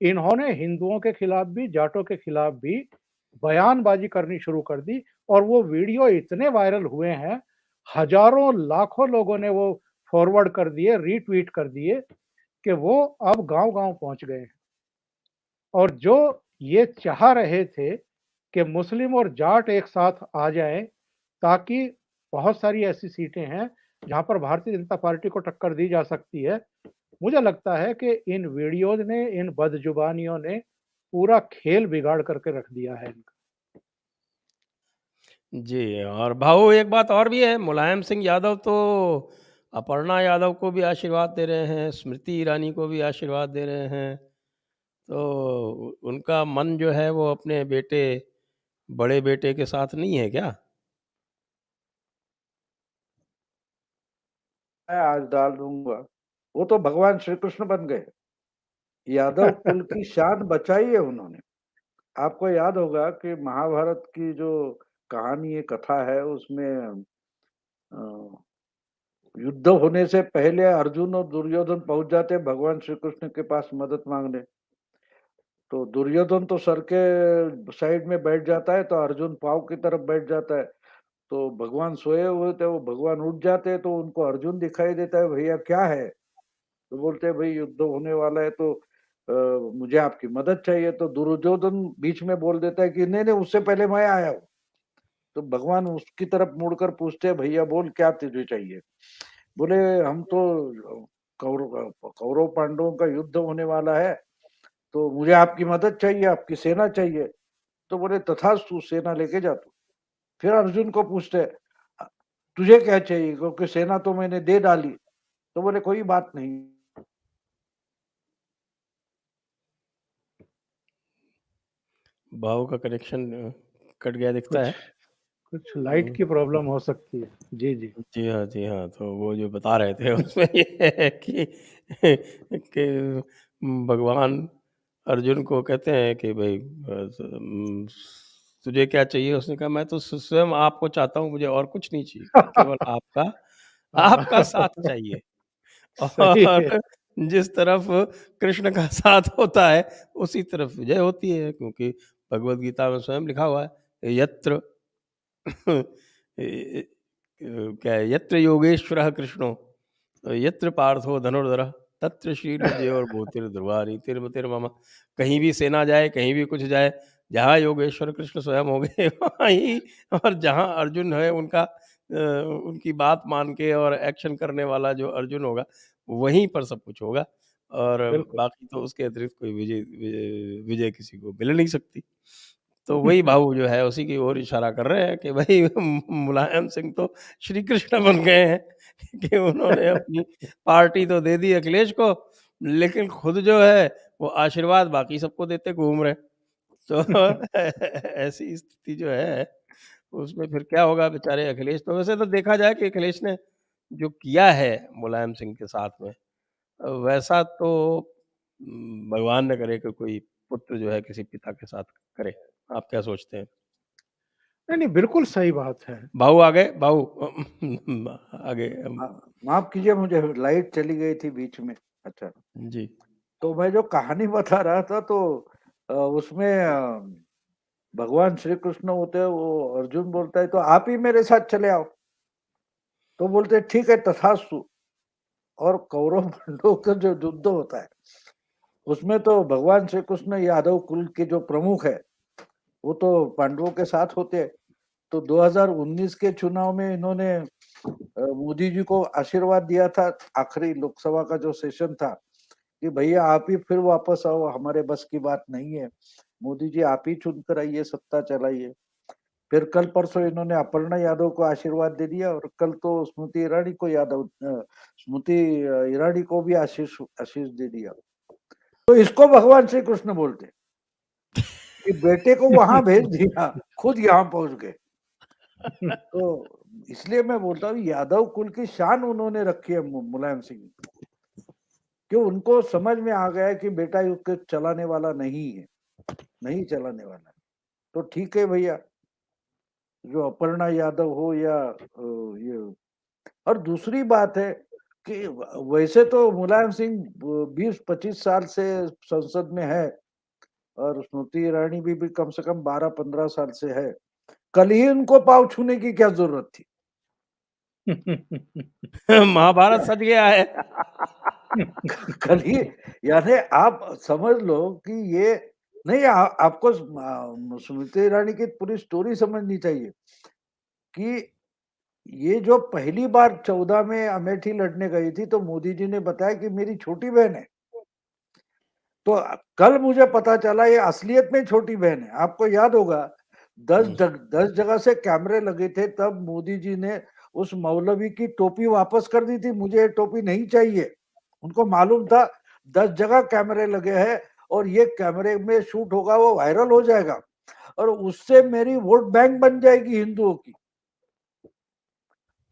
इन्होंने हिंदुओं के खिलाफ भी, जाटों के खिलाफ भी बयानबाजी करनी शुरू कर दी और वो वीडियो इतने वायरल हुए हैं, हजारों लाखों लोगों ने वो फॉरवर्ड कर दिए, रीट्वीट कर दिए कि वो अब गांव-गांव पहुंच गए हैं। और जो ये चाह रहे थे कि मुस्लिम और जाट एक साथ आ जाएं, ताकि बहुत सारी ऐसी सीटें हैं जहां पर भारतीय जनता पार्टी को टक्कर दी जा सकती है। मुझे लगता है कि इन वीडियोज ने, इन बदजुबानियों ने पूरा खेल बिगाड़ करके रख दिया है इनका। जी, और भाऊ एक बात और भी है, मुलायम सिंह यादव तो अपर्णा यादव को भी आशीर्वाद दे रहे हैं, स्मृति ईरानी को भी आशीर्वाद दे रहे हैं। तो उनका मन जो है वो अपने बेटे, बड़े बेटे के साथ नहीं है क्या? मैं आज डाल दूंगा। वो तो भगवान श्री कृष्ण बन गए। यादव कुल की शान बचाई है उन्होंने। आपको याद होगा कि महाभारत की जो कहानी है, कथा है, उसमें युद्ध होने से पहले अर्जुन और दुर्योधन पहुंच जाते हैं भगवान श्री कृष्ण के पास मदद मांगने। तो दुर्योधन तो सर के साइड में बैठ जाता है, तो अर्जुन पाँव की तरफ बैठ जाता है। तो भगवान सोए हुए थे, वो भगवान उठ जाते हैं, तो उनको अर्जुन दिखाई देता है, भैया क्या है? तो बोलते हैं भाई युद्ध होने वाला है, तो मुझे आपकी मदद चाहिए। तो दुर्योधन बीच में बोल देता है कि नहीं नहीं, उससे पहले मैं आया हूँ। तो भगवान उसकी तरफ मुड़कर पूछते हैं, भैया बोल क्या तुझे चाहिए? बोले हम तो कौरव कौरव पांडवों का युद्ध होने वाला है, तो मुझे आपकी मदद चाहिए, आपकी सेना चाहिए। तो बोले तथास्तु, सेना लेके जा तू। फिर अर्जुन को पूछते हैं, तुझे क्या चाहिए, क्योंकि सेना तो मैंने दे डाली। तो बोले कोई बात नहीं। भाऊ का कनेक्शन कट गया दिखता कुछ है। कुछ लाइट की प्रॉब्लम हो सकती है। जी जी। जी हाँ, जी हाँ। तो वो जो बता रहे थे उसमें ये है कि भगवान अर्जुन को कहते हैं कि भई तुझे क्या चाहिए? उसने कहा मैं तो स्वयं आपको चाहता हूँ, मुझे और कुछ नहीं चाहिए, केवल आपका आपका साथ चाहिए। सही है। और जिस तरफ कृष्ण का साथ होता है, उसी तरफ विजय होती है, क्योंकि भगवद गीता में स्वयं लिखा हुआ है, यत्र क्या है, यत्र योगेश्वरः कृष्णो यत्र पार्थो धनुर्धरः तत्र श्रीर्विजयो भूतिर्ध्रुवा नीतिर्मतिर्मम। कहीं भी सेना जाए, कहीं भी कुछ जाए, जहाँ योगेश्वर कृष्ण स्वयं हो गए वहीं, और जहाँ अर्जुन है उनका उनकी बात मान के और एक्शन करने वाला जो अर्जुन होगा, वहीं पर सब कुछ होगा। और बिल्कुल। बाकी तो उसके अतिरिक्त कोई विजय विजय किसी को मिल नहीं सकती। तो वही भाऊ जो है उसी की ओर इशारा कर रहे हैं कि भाई मुलायम सिंह तो श्री कृष्ण बन गए हैं कि उन्होंने अपनी पार्टी तो दे दी अखिलेश को, लेकिन खुद जो है वो आशीर्वाद बाकी सबको देते घूम रहे हैं। तो ऐसी स्थिति जो है उसमें फिर क्या होगा बेचारे अखिलेश। तो वैसे तो देखा जाए कि अखिलेश ने जो किया है मुलायम सिंह के साथ में, वैसा तो भगवान न करे कि कोई पुत्र जो है किसी पिता के साथ करे। आप क्या सोचते हैं? नहीं नहीं, बिल्कुल सही बात है। भाऊ आ गए, भाऊ आगे माफ कीजिए, मुझे लाइट चली गई थी बीच में। अच्छा, जी। तो मैं जो कहानी बता रहा था, तो उसमें भगवान श्री कृष्ण होते हैं, वो अर्जुन बोलता है तो आप ही मेरे साथ चले आओ। तो बोलते हैं ठीक है तथास्तु। और कौरव पांडव का जो युद्ध होता है, उसमें तो भगवान श्री कृष्ण यादव कुल के जो प्रमुख है, वो तो पांडवों के साथ होते हैं। तो 2019 के चुनाव में इन्होंने मोदी जी को आशीर्वाद दिया था, आखिरी लोकसभा का जो सेशन था, कि भैया आप ही फिर वापस आओ, हमारे बस की बात नहीं है, मोदी जी आप ही चुनकर आइए, सत्ता चलाइए। फिर कल परसों इन्होंने अपर्णा यादव को आशीर्वाद दे दिया और कल तो स्मृति ईरानी को स्मृति ईरानी को भी आशीष आशीष दे दिया। तो इसको भगवान श्री कृष्ण बोलते कि बेटे को वहां भेज दिया, खुद यहाँ पहुंच गए। तो इसलिए मैं बोलता हूँ यादव कुल की शान उन्होंने रखी है मुलायम सिंह, कि उनको समझ में आ गया है कि बेटा युग चलाने वाला नहीं है, नहीं चलाने वाला। तो ठीक है भैया, जो अपर्णा यादव हो या ये। और दूसरी बात है कि वैसे तो मुलायम सिंह 20-25 साल से संसद में है और स्मृति ईरानी भी कम से कम 12-15 साल से है। कल ही उनको पाँव छूने की क्या जरूरत थी? महाभारत सज गया है। कल ही, यानी आप समझ लो कि ये नहीं, आपको स्मृति ईरानी की पूरी स्टोरी समझनी चाहिए कि ये जो पहली बार 14 में अमेठी लड़ने गई थी तो मोदी जी ने बताया कि मेरी छोटी बहन है। तो कल मुझे पता चला ये असलियत में छोटी बहन है। आपको याद होगा 10 जगह से कैमरे लगे थे, तब मोदी जी ने उस मौलवी की टोपी वापस कर दी थी, मुझे ये टोपी नहीं चाहिए। उनको मालूम था 10 जगह कैमरे लगे हैं और ये कैमरे में शूट होगा, वो वायरल हो जाएगा और उससे मेरी वोट बैंक बन जाएगी हिंदुओं की।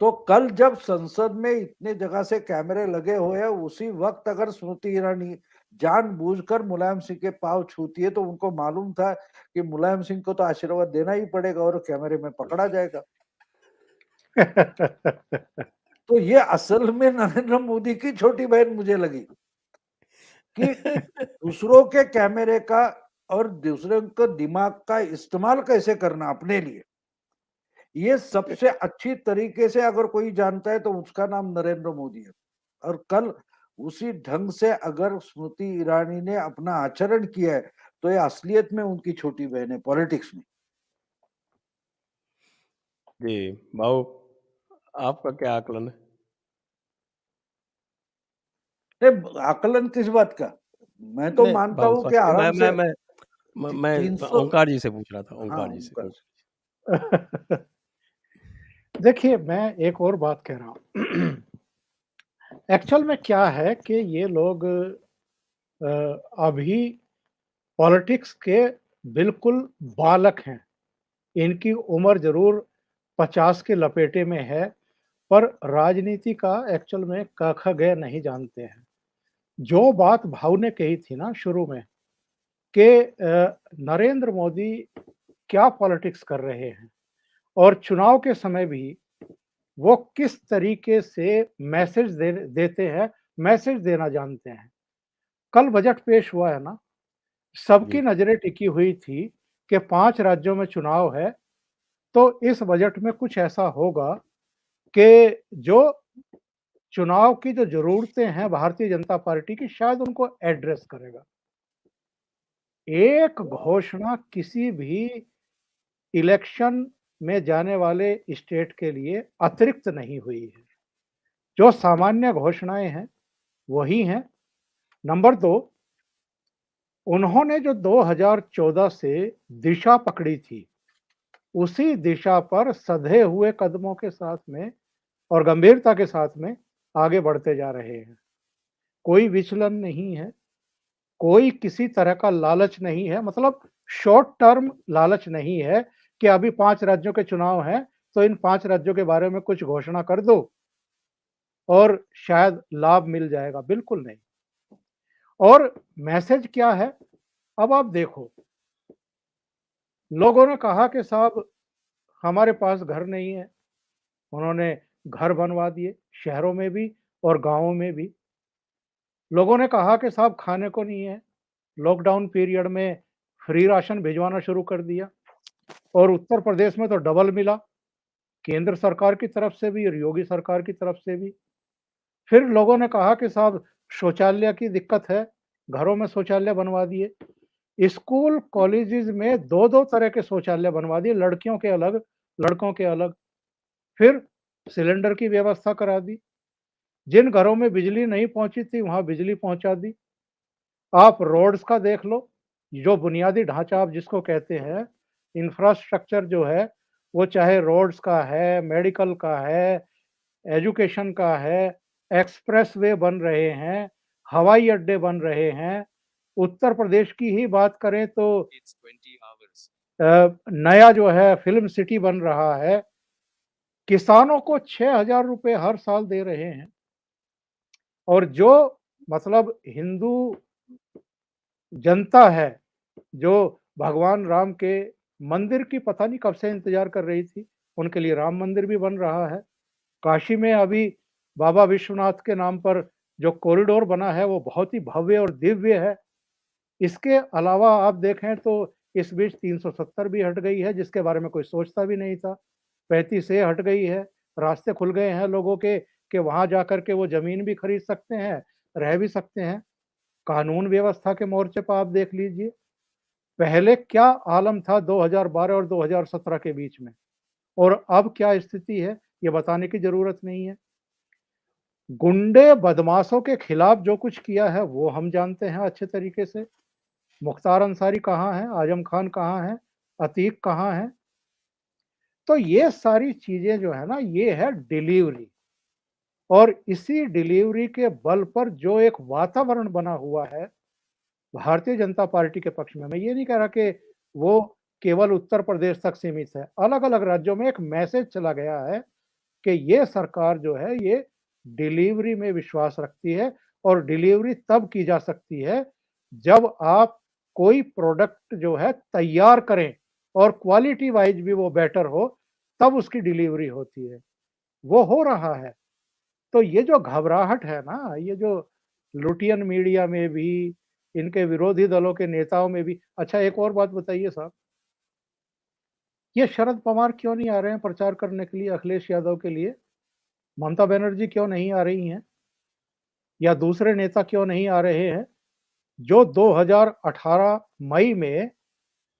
तो कल जब संसद में इतने जगह से कैमरे लगे हुए हैं, उसी वक्त अगर स्मृति ईरानी जानबूझकर मुलायम सिंह के पांव छूती है तो उनको मालूम था कि मुलायम सिंह को तो आशीर्वाद देना ही पड़ेगा और कैमरे में पकड़ा जाएगा। तो ये असल में नरेंद्र मोदी की छोटी बहन मुझे लगी कि दूसरों के कैमरे का और दूसरे का दिमाग का इस्तेमाल कैसे करना अपने लिए, ये सबसे अच्छी तरीके से अगर कोई जानता है तो उसका नाम नरेंद्र मोदी है। और कल उसी ढंग से अगर स्मृति ईरानी ने अपना आचरण किया है तो ये असलियत में उनकी छोटी बहन है पॉलिटिक्स में। जी, भाऊ आपका क्या आकलन है? आकलन किस बात का? मैं तो नहीं, मानता भाऊ हूँ कि सॉरी, आराम से मैं 300। ओंकार जी से पूछ रहा था, हाँ, ओंकार जी से। देखिए, मैं एक और बात कह रहा हूँ। एक्चुअल में क्या है कि ये लोग अभी पॉलिटिक्स के बिल्कुल बालक हैं। इनकी उम्र ज़रूर 50 के लपेटे में है, पर राजनीति का एक्चुअल में क ख ग नहीं जानते हैं। जो बात भाऊ ने कही थी ना शुरू में कि नरेंद्र मोदी क्या पॉलिटिक्स कर रहे हैं और चुनाव के समय भी वो किस तरीके से मैसेज देते हैं, मैसेज देना जानते हैं। कल बजट पेश हुआ है ना, सबकी जी, नज़रें टिकी हुई थी कि 5 राज्यों में चुनाव है, तो इस बजट में कुछ ऐसा होगा कि जो चुनाव की जो ज़रूरतें हैं भारतीय जनता पार्टी की, शायद उनको एड्रेस करेगा। एक घोषणा किसी भी इलेक्शन में जाने वाले स्टेट के लिए अतिरिक्त नहीं हुई है। जो सामान्य घोषणाएँ हैं, वही हैं। नंबर 2, उन्होंने जो 2014 से दिशा पकड़ी थी, उसी दिशा पर सधे हुए कदमों के साथ में और गंभीरता के साथ में आगे बढ़ते जा रहे हैं। कोई विचलन नहीं है, कोई किसी तरह का लालच नहीं है, मतलब शॉर्ट टर्म लालच नहीं है कि अभी 5 राज्यों के चुनाव हैं, तो इन 5 राज्यों के बारे में कुछ घोषणा कर दो और शायद लाभ मिल जाएगा, बिल्कुल नहीं। और मैसेज क्या है? अब आप देखो, लोगों ने कहा कि साहब हमारे पास घर नहीं है, उन्होंने घर बनवा दिए, शहरों में भी और गाँवों में भी। लोगों ने कहा कि साहब खाने को नहीं है, लॉकडाउन पीरियड में फ्री राशन भिजवाना शुरू कर दिया और उत्तर प्रदेश में तो डबल मिला, केंद्र सरकार की तरफ से भी और योगी सरकार की तरफ से भी। फिर लोगों ने कहा कि साहब शौचालय की दिक्कत है, घरों में शौचालय बनवा दिए। स्कूल, कॉलेजेस में 2-2 तरह के शौचालय बनवा दिए, लड़कियों के अलग, लड़कों के अलग। फिर सिलेंडर की व्यवस्था करा दी। जिन घरों में बिजली नहीं पहुंची थी, वहां बिजली पहुंचा दी। आप रोड्स का देख लो, जो बुनियादी ढांचा आप जिसको कहते हैं, इंफ्रास्ट्रक्चर जो है, वो चाहे रोड्स का है, मेडिकल का है, एजुकेशन का है, एक्सप्रेसवे बन रहे हैं, हवाई अड्डे बन रहे हैं। उत्तर प्रदेश की ही बात करें तो नया जो है फिल्म सिटी बन रहा है। किसानों को 6,000 रुपए हर साल दे रहे हैं और जो मतलब हिंदू जनता है, जो भगवान राम के मंदिर की पता नहीं कब से इंतजार कर रही थी, उनके लिए राम मंदिर भी बन रहा है। काशी में अभी बाबा विश्वनाथ के नाम पर जो कॉरिडोर बना है वो बहुत ही भव्य और दिव्य है। इसके अलावा आप देखें तो इस बीच 370 भी हट गई है, जिसके बारे में कोई सोचता भी नहीं था। 35 ए हट गई है, रास्ते खुल गए हैं लोगों के कि वहां जाकर के वो जमीन भी खरीद सकते हैं, रह भी सकते हैं। कानून व्यवस्था के मोर्चे पर आप देख लीजिए, पहले क्या आलम था 2012 और 2017 के बीच में और अब क्या स्थिति है, ये बताने की जरूरत नहीं है। गुंडे बदमाशों के खिलाफ जो कुछ किया है वो हम जानते हैं अच्छे तरीके से। मुख्तार अंसारी कहाँ है, आजम खान कहाँ है, अतीक कहाँ है। तो ये सारी चीजें जो है ना, ये है डिलीवरी, और इसी डिलीवरी के बल पर जो एक वातावरण बना हुआ है भारतीय जनता पार्टी के पक्ष में, मैं ये नहीं कह रहा कि वो केवल उत्तर प्रदेश तक सीमित है, अलग अलग राज्यों में एक मैसेज चला गया है कि ये सरकार जो है ये डिलीवरी में विश्वास रखती है और डिलीवरी तब की जा सकती है जब आप कोई प्रोडक्ट जो है तैयार करें और क्वालिटी वाइज भी वो बेटर हो, तब उसकी डिलीवरी होती है। वो हो रहा है। तो ये जो घबराहट है ना, ये जो लुटियन मीडिया में भी, इनके विरोधी दलों के नेताओं में भी। अच्छा, एक और बात बताइए साहब, ये शरद पवार क्यों नहीं आ रहे हैं प्रचार करने के लिए अखिलेश यादव के लिए? ममता बनर्जी क्यों नहीं आ रही हैं? या दूसरे नेता क्यों नहीं आ रहे हैं? जो 2018 मई में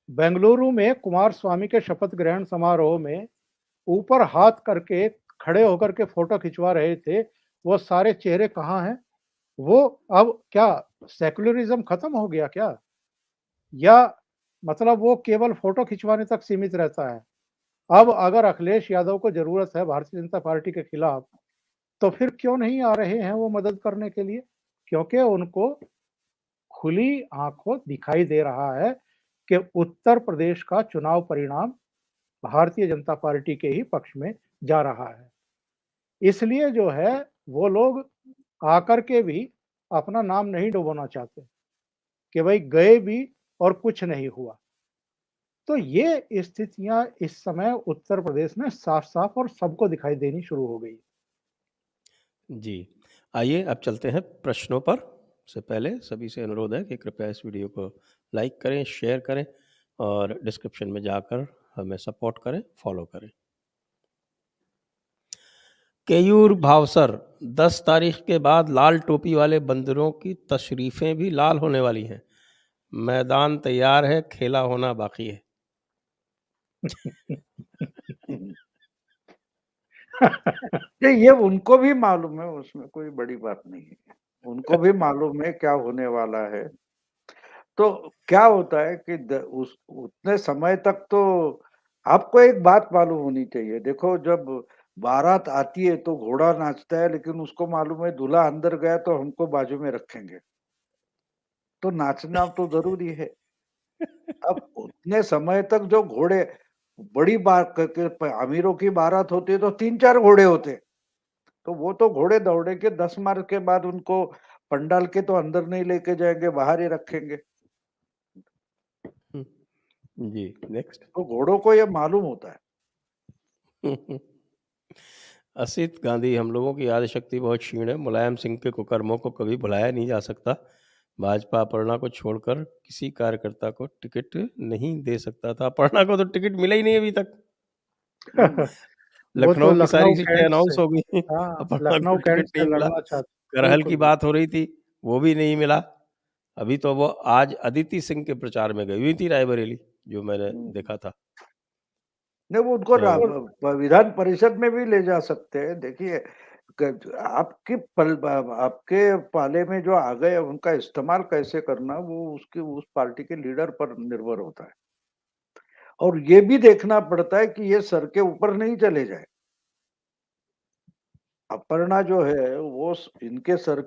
बेंगलुरु में कुमार स्वामी के शपथ ग्रहण समारोह में ऊपर हाथ करके खड़े होकर के फोटो खिंचवा रहे थे, वो सारे चेहरे कहाँ हैं? वो अब क्या सेकुलरिज्म खत्म हो गया क्या? या मतलब वो केवल फोटो खिंचवाने तक सीमित रहता है? अब अगर अखिलेश यादव को जरूरत है भारतीय जनता पार्टी के खिलाफ, तो फिर क्यों नहीं आ रहे हैं वो मदद करने के लिए? क्योंकि उनको खुली आंखों दिखाई दे रहा है कि उत्तर प्रदेश का चुनाव परिणाम भारतीय जनता पार्टी के ही पक्ष में जा रहा है। इसलिए जो है वो लोग आकर के भी अपना नाम नहीं डुबोना चाहते कि भाई गए भी और कुछ नहीं हुआ। तो ये स्थितियां इस समय उत्तर प्रदेश में साफ-साफ और सबको दिखाई देनी शुरू हो गई। जी। आइए अब चलते हैं प्रश्नों पर। उससे पहले सभी से अनुरोध है कि कृपया इस वीडियो को लाइक करें, शेयर करें और डिस्क्रिप्शन में जाकर हमें सपोर्ट करें, फॉलो करें। केयूर भावसर, 10 तारीख के बाद लाल टोपी वाले बंदरों की तशरीफें भी लाल होने वाली हैं। मैदान तैयार है, खेला होना बाकी है। नहीं, ये उनको भी मालूम है, उसमें कोई बड़ी बात नहीं है। उनको भी मालूम है क्या होने वाला है। तो क्या होता है कि उस उतने समय तक तो आपको एक बात मालूम होनी चाहिए। देखो, जब बारात आती है तो घोड़ा नाचता है, लेकिन उसको मालूम है दूल्हा अंदर गया तो हमको बाजू में रखेंगे। तो नाचना तो जरूरी है। अब उतने समय तक जो घोड़े, बड़ी बात करके अमीरों की बारात होती है तो 3-4 घोड़े होते, तो वो तो घोड़े दौड़े के 10 मार्च के बाद उनको पंडाल के तो अंदर नहीं लेके जाएंगे, बाहर ही रखेंगे। जी, नेक्स्ट। तो घोड़ों को ये मालूम होता है। असित गांधी, हम लोगों की याद शक्ति बहुत क्षीण है। मुलायम सिंह के कुकर्मों को कभी भुलाया नहीं जा सकता। भाजपा अपर्णा को छोड़कर किसी कार्यकर्ता को टिकट नहीं दे सकता था। अपर्णा को तो टिकट मिला ही नहीं अभी तक। वो तो लखनऊ की लखनऊ सारी सीटें कैंट से, अनाउंस हो गई, हाँ, अपर्णा को लखनऊ कैंट टिकट से नहीं मिला। लड़ना चाहते। करहल बिल्कुल, की बिल्कुल। बात हो रही थी, वो भी नहीं मिला। अभी तो वो आज अदिति सिंह के प्रचार में गई हुई थी रायबरेली, जो मैंने देखा था। नहीं, वो उनको तो विधान परिषद में भी ले जा सकते हैं। देखिए, आपके पाले में जो आ गए, उनका इस्तेमाल कैसे करना वो उसकी उस पार्टी के लीडर पर निर्भर होता है। और ये भी देखना पड़ता है कि ये सर के ऊपर नहीं चले जाए। अपर्णा जो है वो इनके सर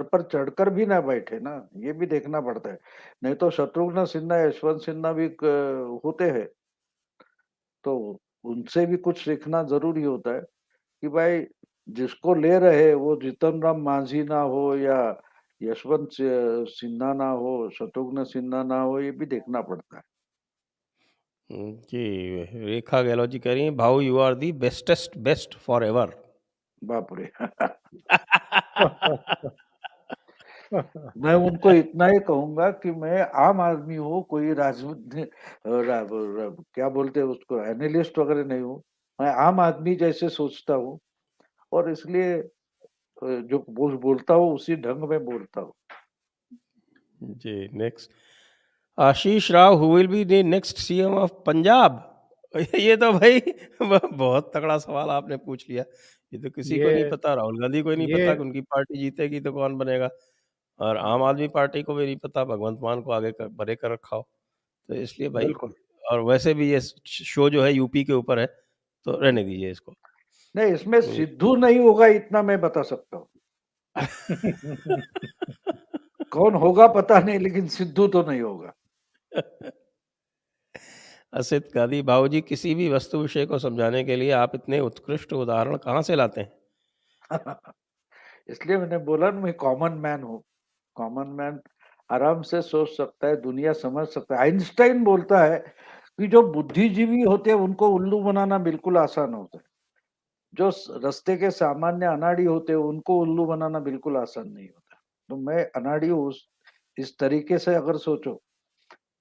पर चढ़कर भी ना बैठे ना, ये भी देखना पड़ता है। नहीं तो शत्रुघ्न सिन्हा, यशवंत सिन्हा भी होते हैं, तो उनसे भी कुछ सीखना जरूरी होता है कि भाई जिसको ले रहे वो जीतन राम मांझी ना हो या यशवंत सिन्हा ना हो, शत्रुघ्न सिन्हा ना हो, ये भी देखना पड़ता है। जी, रेखा गहलोत जी कह रही हैं, भाऊ you are the bestest best forever. बाप रे! मैं उनको इतना ही कहूंगा कि मैं आम आदमी हूँ, कोई राजनीति क्या बोलते हैं उसको, एनालिस्ट वगैरह नहीं हूँ। मैं आम आदमी जैसे सोचता हूँ और इसलिए जो बोलता हूँ उसी ढंग में बोलता हूँ। जी, next Ashish Rao, who will be the next CM of Punjab? ये तो भाई बहुत तगड़ा सवाल आपने पूछ लिया। ये तो किसी को नहीं ये पता, राहुल गांधी को ही नहीं ये पता कि उनकी पार्टी जीतेगी तो कौन बनेगा, और आम आदमी पार्टी को भी नहीं पता, भगवंत मान को आगे कर बड़े कर रखा हो। तो इसलिए भाई, बिल्कुल। और वैसे भी ये शो जो है यूपी के ऊपर है, तो रहने दीजिए इसको। नहीं, इसमें ये सिद्धू नहीं होगा इतना मैं बता सकता हूँ। कौन होगा पता नहीं, लेकिन सिद्धू तो नहीं होगा। असित गांधी, भाऊजी किसी भी वस्तु विषय को समझाने के लिए आप इतने उत्कृष्ट उदाहरण कहाँ से लाते हैं? इसलिए मैंने बोला ना, मैं कॉमन मैन हूँ। कॉमन मैन आराम से सोच सकता है, दुनिया समझ सकता है। आइंस्टाइन बोलता है कि जो बुद्धिजीवी होते हैं उनको उल्लू बनाना बिल्कुल आसान होता है। जो रास्ते के सामान्य अनाड़ी होते हैं उनको उल्लू बनाना बिल्कुल आसान नहीं होता। तो मैं अनाड़ी हूँ, इस तरीके से अगर सोचो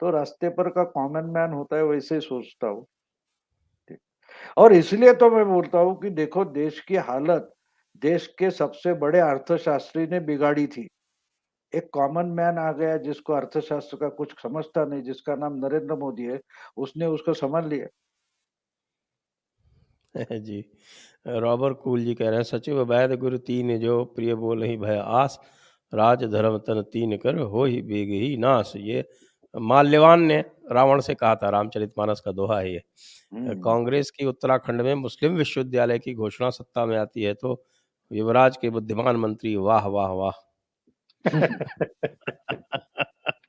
तो रास्ते पर का कॉमन मैन होता है वैसे ही सोचता हूँ। और इसलिए तो मैं बोलता हूँ कि देखो, देश की हालत देश के सबसे बड़े अर्थशास्त्री ने बिगाड़ी थी। एक कॉमन मैन आ गया जिसको अर्थशास्त्र का कुछ समझता नहीं, जिसका नाम नरेंद्र मोदी है, उसने उसको समझ लिया। जी, रॉबर्ट कूल जी कह रहे हैं, सचिव वैद गुरु तीन जो प्रिय बोल ही भय आस, राज धर्म तन तीन कर हो ही बेग ही नाश। ये माल्यवान ने रावण से कहा था, रामचरितमानस का दोहा है ये। हम्म। कांग्रेस की उत्तराखंड में मुस्लिम विश्वविद्यालय की घोषणा सत्ता में आती है तो युवराज के बुद्धिमान मंत्री वाह वाह वाह।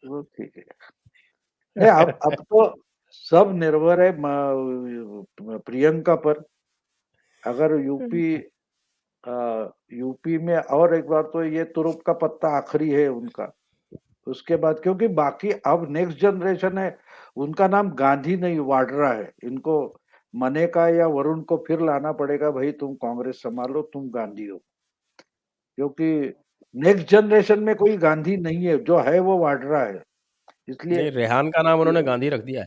वो ठीक है। नहीं, अब तो सब निर्भर है प्रियंका पर। अगर यूपी में, और एक बार तो ये तुरुप का पत्ता आखिरी है उनका। उसके बाद क्योंकि बाकी अब नेक्स्ट जनरेशन है, उनका नाम गांधी नहीं वाड्रा है। इनको मनेका या वरुण को फिर लाना पड़ेगा, भाई तुम कांग्रेस संभालो, तुम गांधी हो। क्योंकि नेक्स्ट जनरेशन में कोई गांधी नहीं है, जो है वो वाड्रा है। इसलिए नहीं, रेहान का नाम उन्होंने गांधी रख दिया है।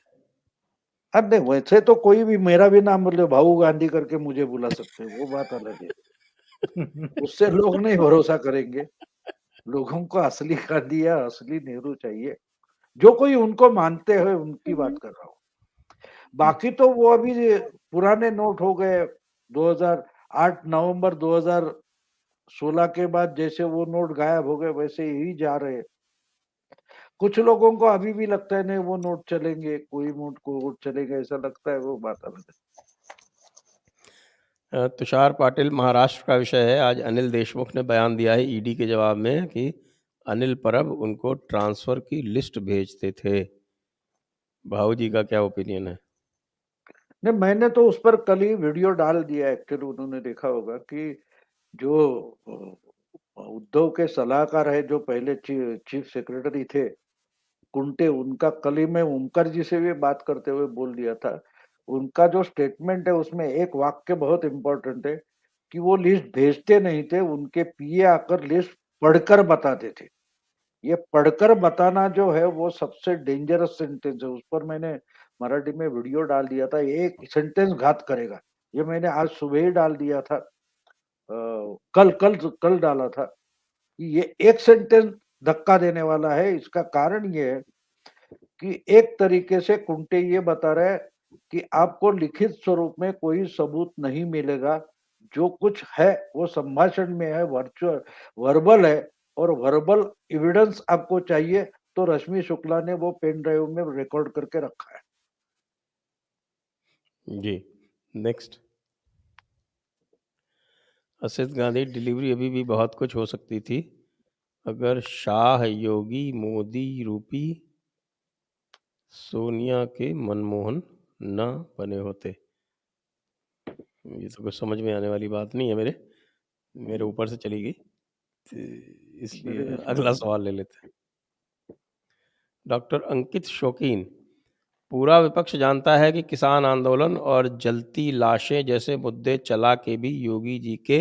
अब नहीं, वैसे तो कोई भी मेरा भी नाम बोले भाऊ गांधी करके मुझे बुला सकते हैं, वो बात अलग है। उससे लोग नहीं भरोसा करेंगे। लोगों को असली गांधी या असली नेहरू चाहिए, जो कोई उनको मानते हैं उनकी बात कर रहा हूँ। बाकी तो वो अभी पुराने नोट हो गए। 2008 नवंबर 2016 के बाद जैसे वो नोट गायब हो गए वैसे ही जा रहे। कुछ लोगों को अभी भी लगता है नहीं वो नोट चलेंगे, कोई नोट को वोट चलेगा, ऐसा लगता है, वो बात अलग है। तुषार पाटिल, महाराष्ट्र का विषय है। आज अनिल देशमुख ने बयान दिया है ईडी के जवाब में कि अनिल परब उनको ट्रांसफर की लिस्ट भेजते थे। भाऊ जी का क्या ओपिनियन है? नहीं, मैंने तो उस पर कल ही वीडियो डाल दिया। एक्चुअली उन्होंने देखा होगा कि जो उद्धव के सलाहकार है, जो पहले चीफ सेक्रेटरी थे कुंटे, उनका कल ही मैं ओमकार जी से भी बात करते हुए बोल दिया था। उनका जो स्टेटमेंट है उसमें एक वाक्य बहुत इंपॉर्टेंट है कि वो लिस्ट भेजते नहीं थे, उनके पीए आकर लिस्ट पढ़कर बताते थे। ये पढ़कर बताना जो है वो सबसे डेंजरस सेंटेंस है। उस पर मैंने मराठी में वीडियो डाल दिया था, एक सेंटेंस घात करेगा। ये मैंने आज सुबह ही डाल दिया था। कल कल कल डाला था कि ये एक सेंटेंस धक्का देने वाला है। इसका कारण ये है कि एक तरीके से कुंटे ये बता रहे हैं कि आपको लिखित स्वरूप में कोई सबूत नहीं मिलेगा। जो कुछ है वो संभाषण में है, वर्चुअल वर्बल है, और वर्बल एविडेंस आपको चाहिए तो रश्मि शुक्ला ने वो पेन ड्राइव में रिकॉर्ड करके रखा है। जी, नेक्स्ट। असित गांधी, डिलीवरी अभी भी बहुत कुछ हो सकती थी अगर शाह, योगी, मोदी रूपी सोनिया के मनमोहन न बने होते। ये तो कुछ समझ में आने वाली बात नहीं है मेरे ऊपर से चली गई, तो इसलिए मेरे भी समझ अगला में सवाल ले लेते हैं। डॉक्टर अंकित शौकीन, पूरा विपक्ष जानता है कि किसान आंदोलन और जलती लाशें जैसे मुद्दे चला के भी योगी जी के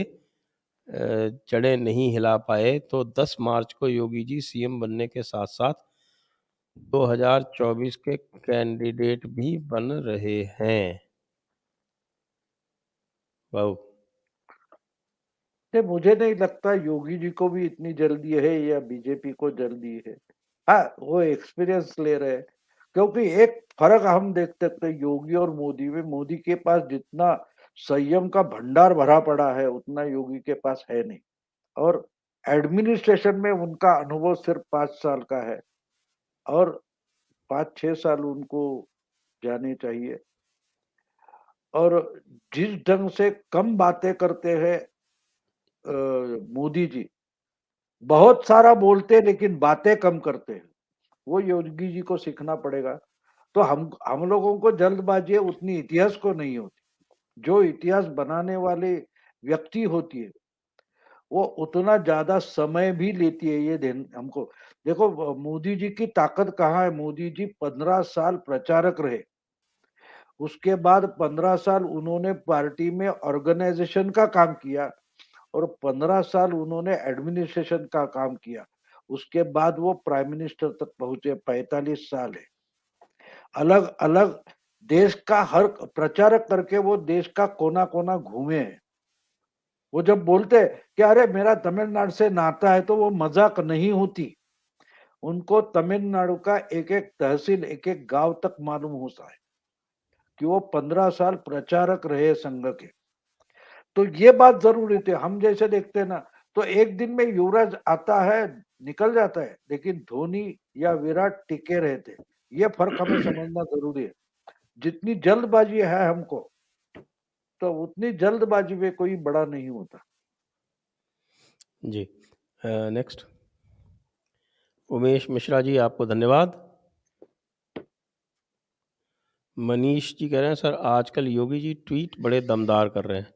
जड़ें नहीं हिला पाए, तो 10 मार्च को योगी जी सीएम बनने के साथ साथ 2024 के कैंडिडेट भी बन रहे हैं। वाह। नहीं, मुझे नहीं लगता योगी जी को भी इतनी जल्दी है या बीजेपी को जल्दी है। हाँ, वो एक्सपीरियंस ले रहे हैं, क्योंकि एक फर्क हम देख सकते हैं योगी और मोदी में। मोदी के पास जितना संयम का भंडार भरा पड़ा है उतना योगी के पास है नहीं, और एडमिनिस्ट्रेशन में उनका अनुभव सिर्फ 5 साल का है, और 5-6 साल उनको जाने चाहिए। और जिस ढंग से कम बातें करते हैं मोदी जी, बहुत सारा बोलते हैं लेकिन बातें कम करते हैं, वो योगी जी को सीखना पड़ेगा। तो हम लोगों को जल्दबाजी है उतनी इतिहास को नहीं होती। जो इतिहास बनाने वाले व्यक्ति होती है वो उतना ज्यादा समय भी लेती है, ये ध्यान हमको। देखो मोदी जी की ताकत कहाँ है। मोदी जी 15 साल प्रचारक रहे, उसके बाद 15 साल उन्होंने पार्टी में ऑर्गेनाइजेशन का काम किया, और 15 साल उन्होंने एडमिनिस्ट्रेशन का काम किया। उसके बाद वो प्राइम मिनिस्टर तक पहुंचे। 45 साल है। अलग अलग देश का हर प्रचारक करके वो देश का कोना कोना घूमे हैं। वो जब बोलते हैं कि अरे मेरा तमिलनाडु से नाता है, तो वो मजाक नहीं होती। उनको तमिलनाडु का एक एक तहसील, एक एक गांव तक मालूम होता है कि वो 15 साल प्रचारक रहे संघ के। तो ये बात जरूरी थी। हम जैसे देखते हैं ना, तो एक दिन में युवराज आता है, निकल जाता है, लेकिन धोनी या विराट टिके रहते। ये फर्क हमें समझना जरूरी है। जितनी जल्दबाजी है हमको, तो उतनी जल्दबाजी में कोई बड़ा नहीं होता। जी, नेक्स्ट। उमेश मिश्रा जी, आपको धन्यवाद। मनीष जी कह रहे हैं, सर आजकल योगी जी ट्वीट बड़े दमदार कर रहे हैं,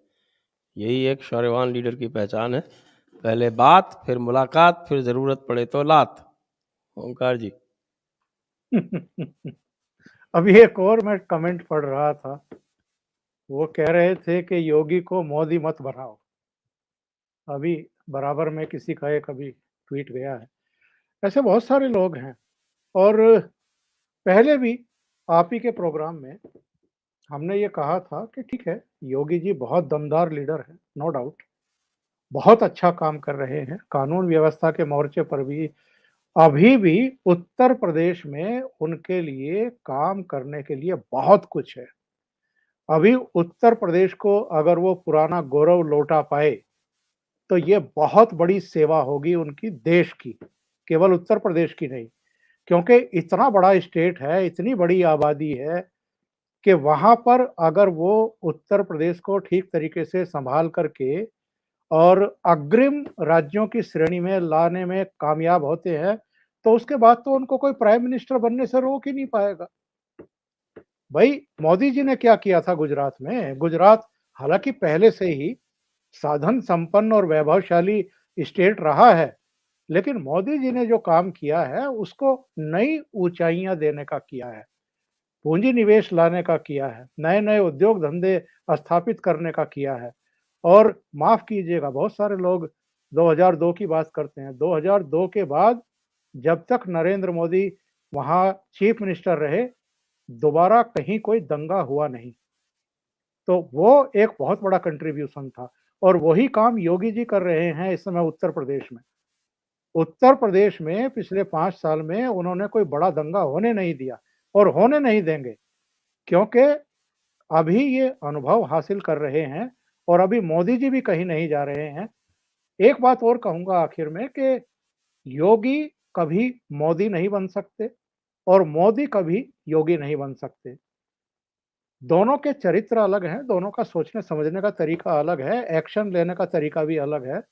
यही एक शौर्यवान लीडर की पहचान है। पहले बात, फिर मुलाकात, फिर जरूरत पड़े तो लात। ओंकार जी। अभी एक और मैं कमेंट पढ़ रहा था, वो कह रहे थे कि योगी को मोदी मत बनाओ। अभी बराबर में किसी का एक अभी ट्वीट गया है। ऐसे बहुत सारे लोग हैं, और पहले भी आप ही के प्रोग्राम में हमने ये कहा था कि ठीक है, योगी जी बहुत दमदार लीडर है, नो डाउट, बहुत अच्छा काम कर रहे हैं कानून व्यवस्था के मोर्चे पर भी। अभी भी उत्तर प्रदेश में उनके लिए काम करने के लिए बहुत कुछ है। अभी उत्तर प्रदेश को अगर वो पुराना गौरव लौटा पाए, तो ये बहुत बड़ी सेवा होगी उनकी देश की, केवल उत्तर प्रदेश की नहीं। क्योंकि इतना बड़ा स्टेट है, इतनी बड़ी आबादी है कि वहाँ पर अगर वो उत्तर प्रदेश को ठीक तरीके से संभाल करके और अग्रिम राज्यों की श्रेणी में लाने में कामयाब होते हैं, तो उसके बाद तो उनको कोई प्राइम मिनिस्टर बनने से रोक ही नहीं पाएगा। भाई, मोदी जी ने क्या किया था गुजरात में? गुजरात हालांकि पहले से ही साधन संपन्न और वैभवशाली स्टेट रहा है, लेकिन मोदी जी ने जो काम किया है उसको नई ऊंचाइयां देने का किया है, पूंजी निवेश लाने का किया है, नए नए उद्योग धंधे स्थापित करने का किया है। और माफ कीजिएगा, बहुत सारे लोग 2002 की बात करते हैं। 2002 के बाद जब तक नरेंद्र मोदी वहां चीफ मिनिस्टर रहे, दोबारा कहीं कोई दंगा हुआ नहीं। तो वो एक बहुत बड़ा कंट्रीब्यूशन था, और वही काम योगी जी कर रहे हैं इस समय उत्तर प्रदेश में। उत्तर प्रदेश में पिछले 5 साल में उन्होंने कोई बड़ा दंगा होने नहीं दिया, और होने नहीं देंगे, क्योंकि अभी ये अनुभव हासिल कर रहे हैं, और अभी मोदी जी भी कहीं नहीं जा रहे हैं। एक बात और कहूंगा आखिर में कि योगी कभी मोदी नहीं बन सकते, और मोदी कभी योगी नहीं बन सकते। दोनों के चरित्र अलग हैं, दोनों का सोचने समझने का तरीका अलग है, एक्शन लेने का तरीका भी अलग है।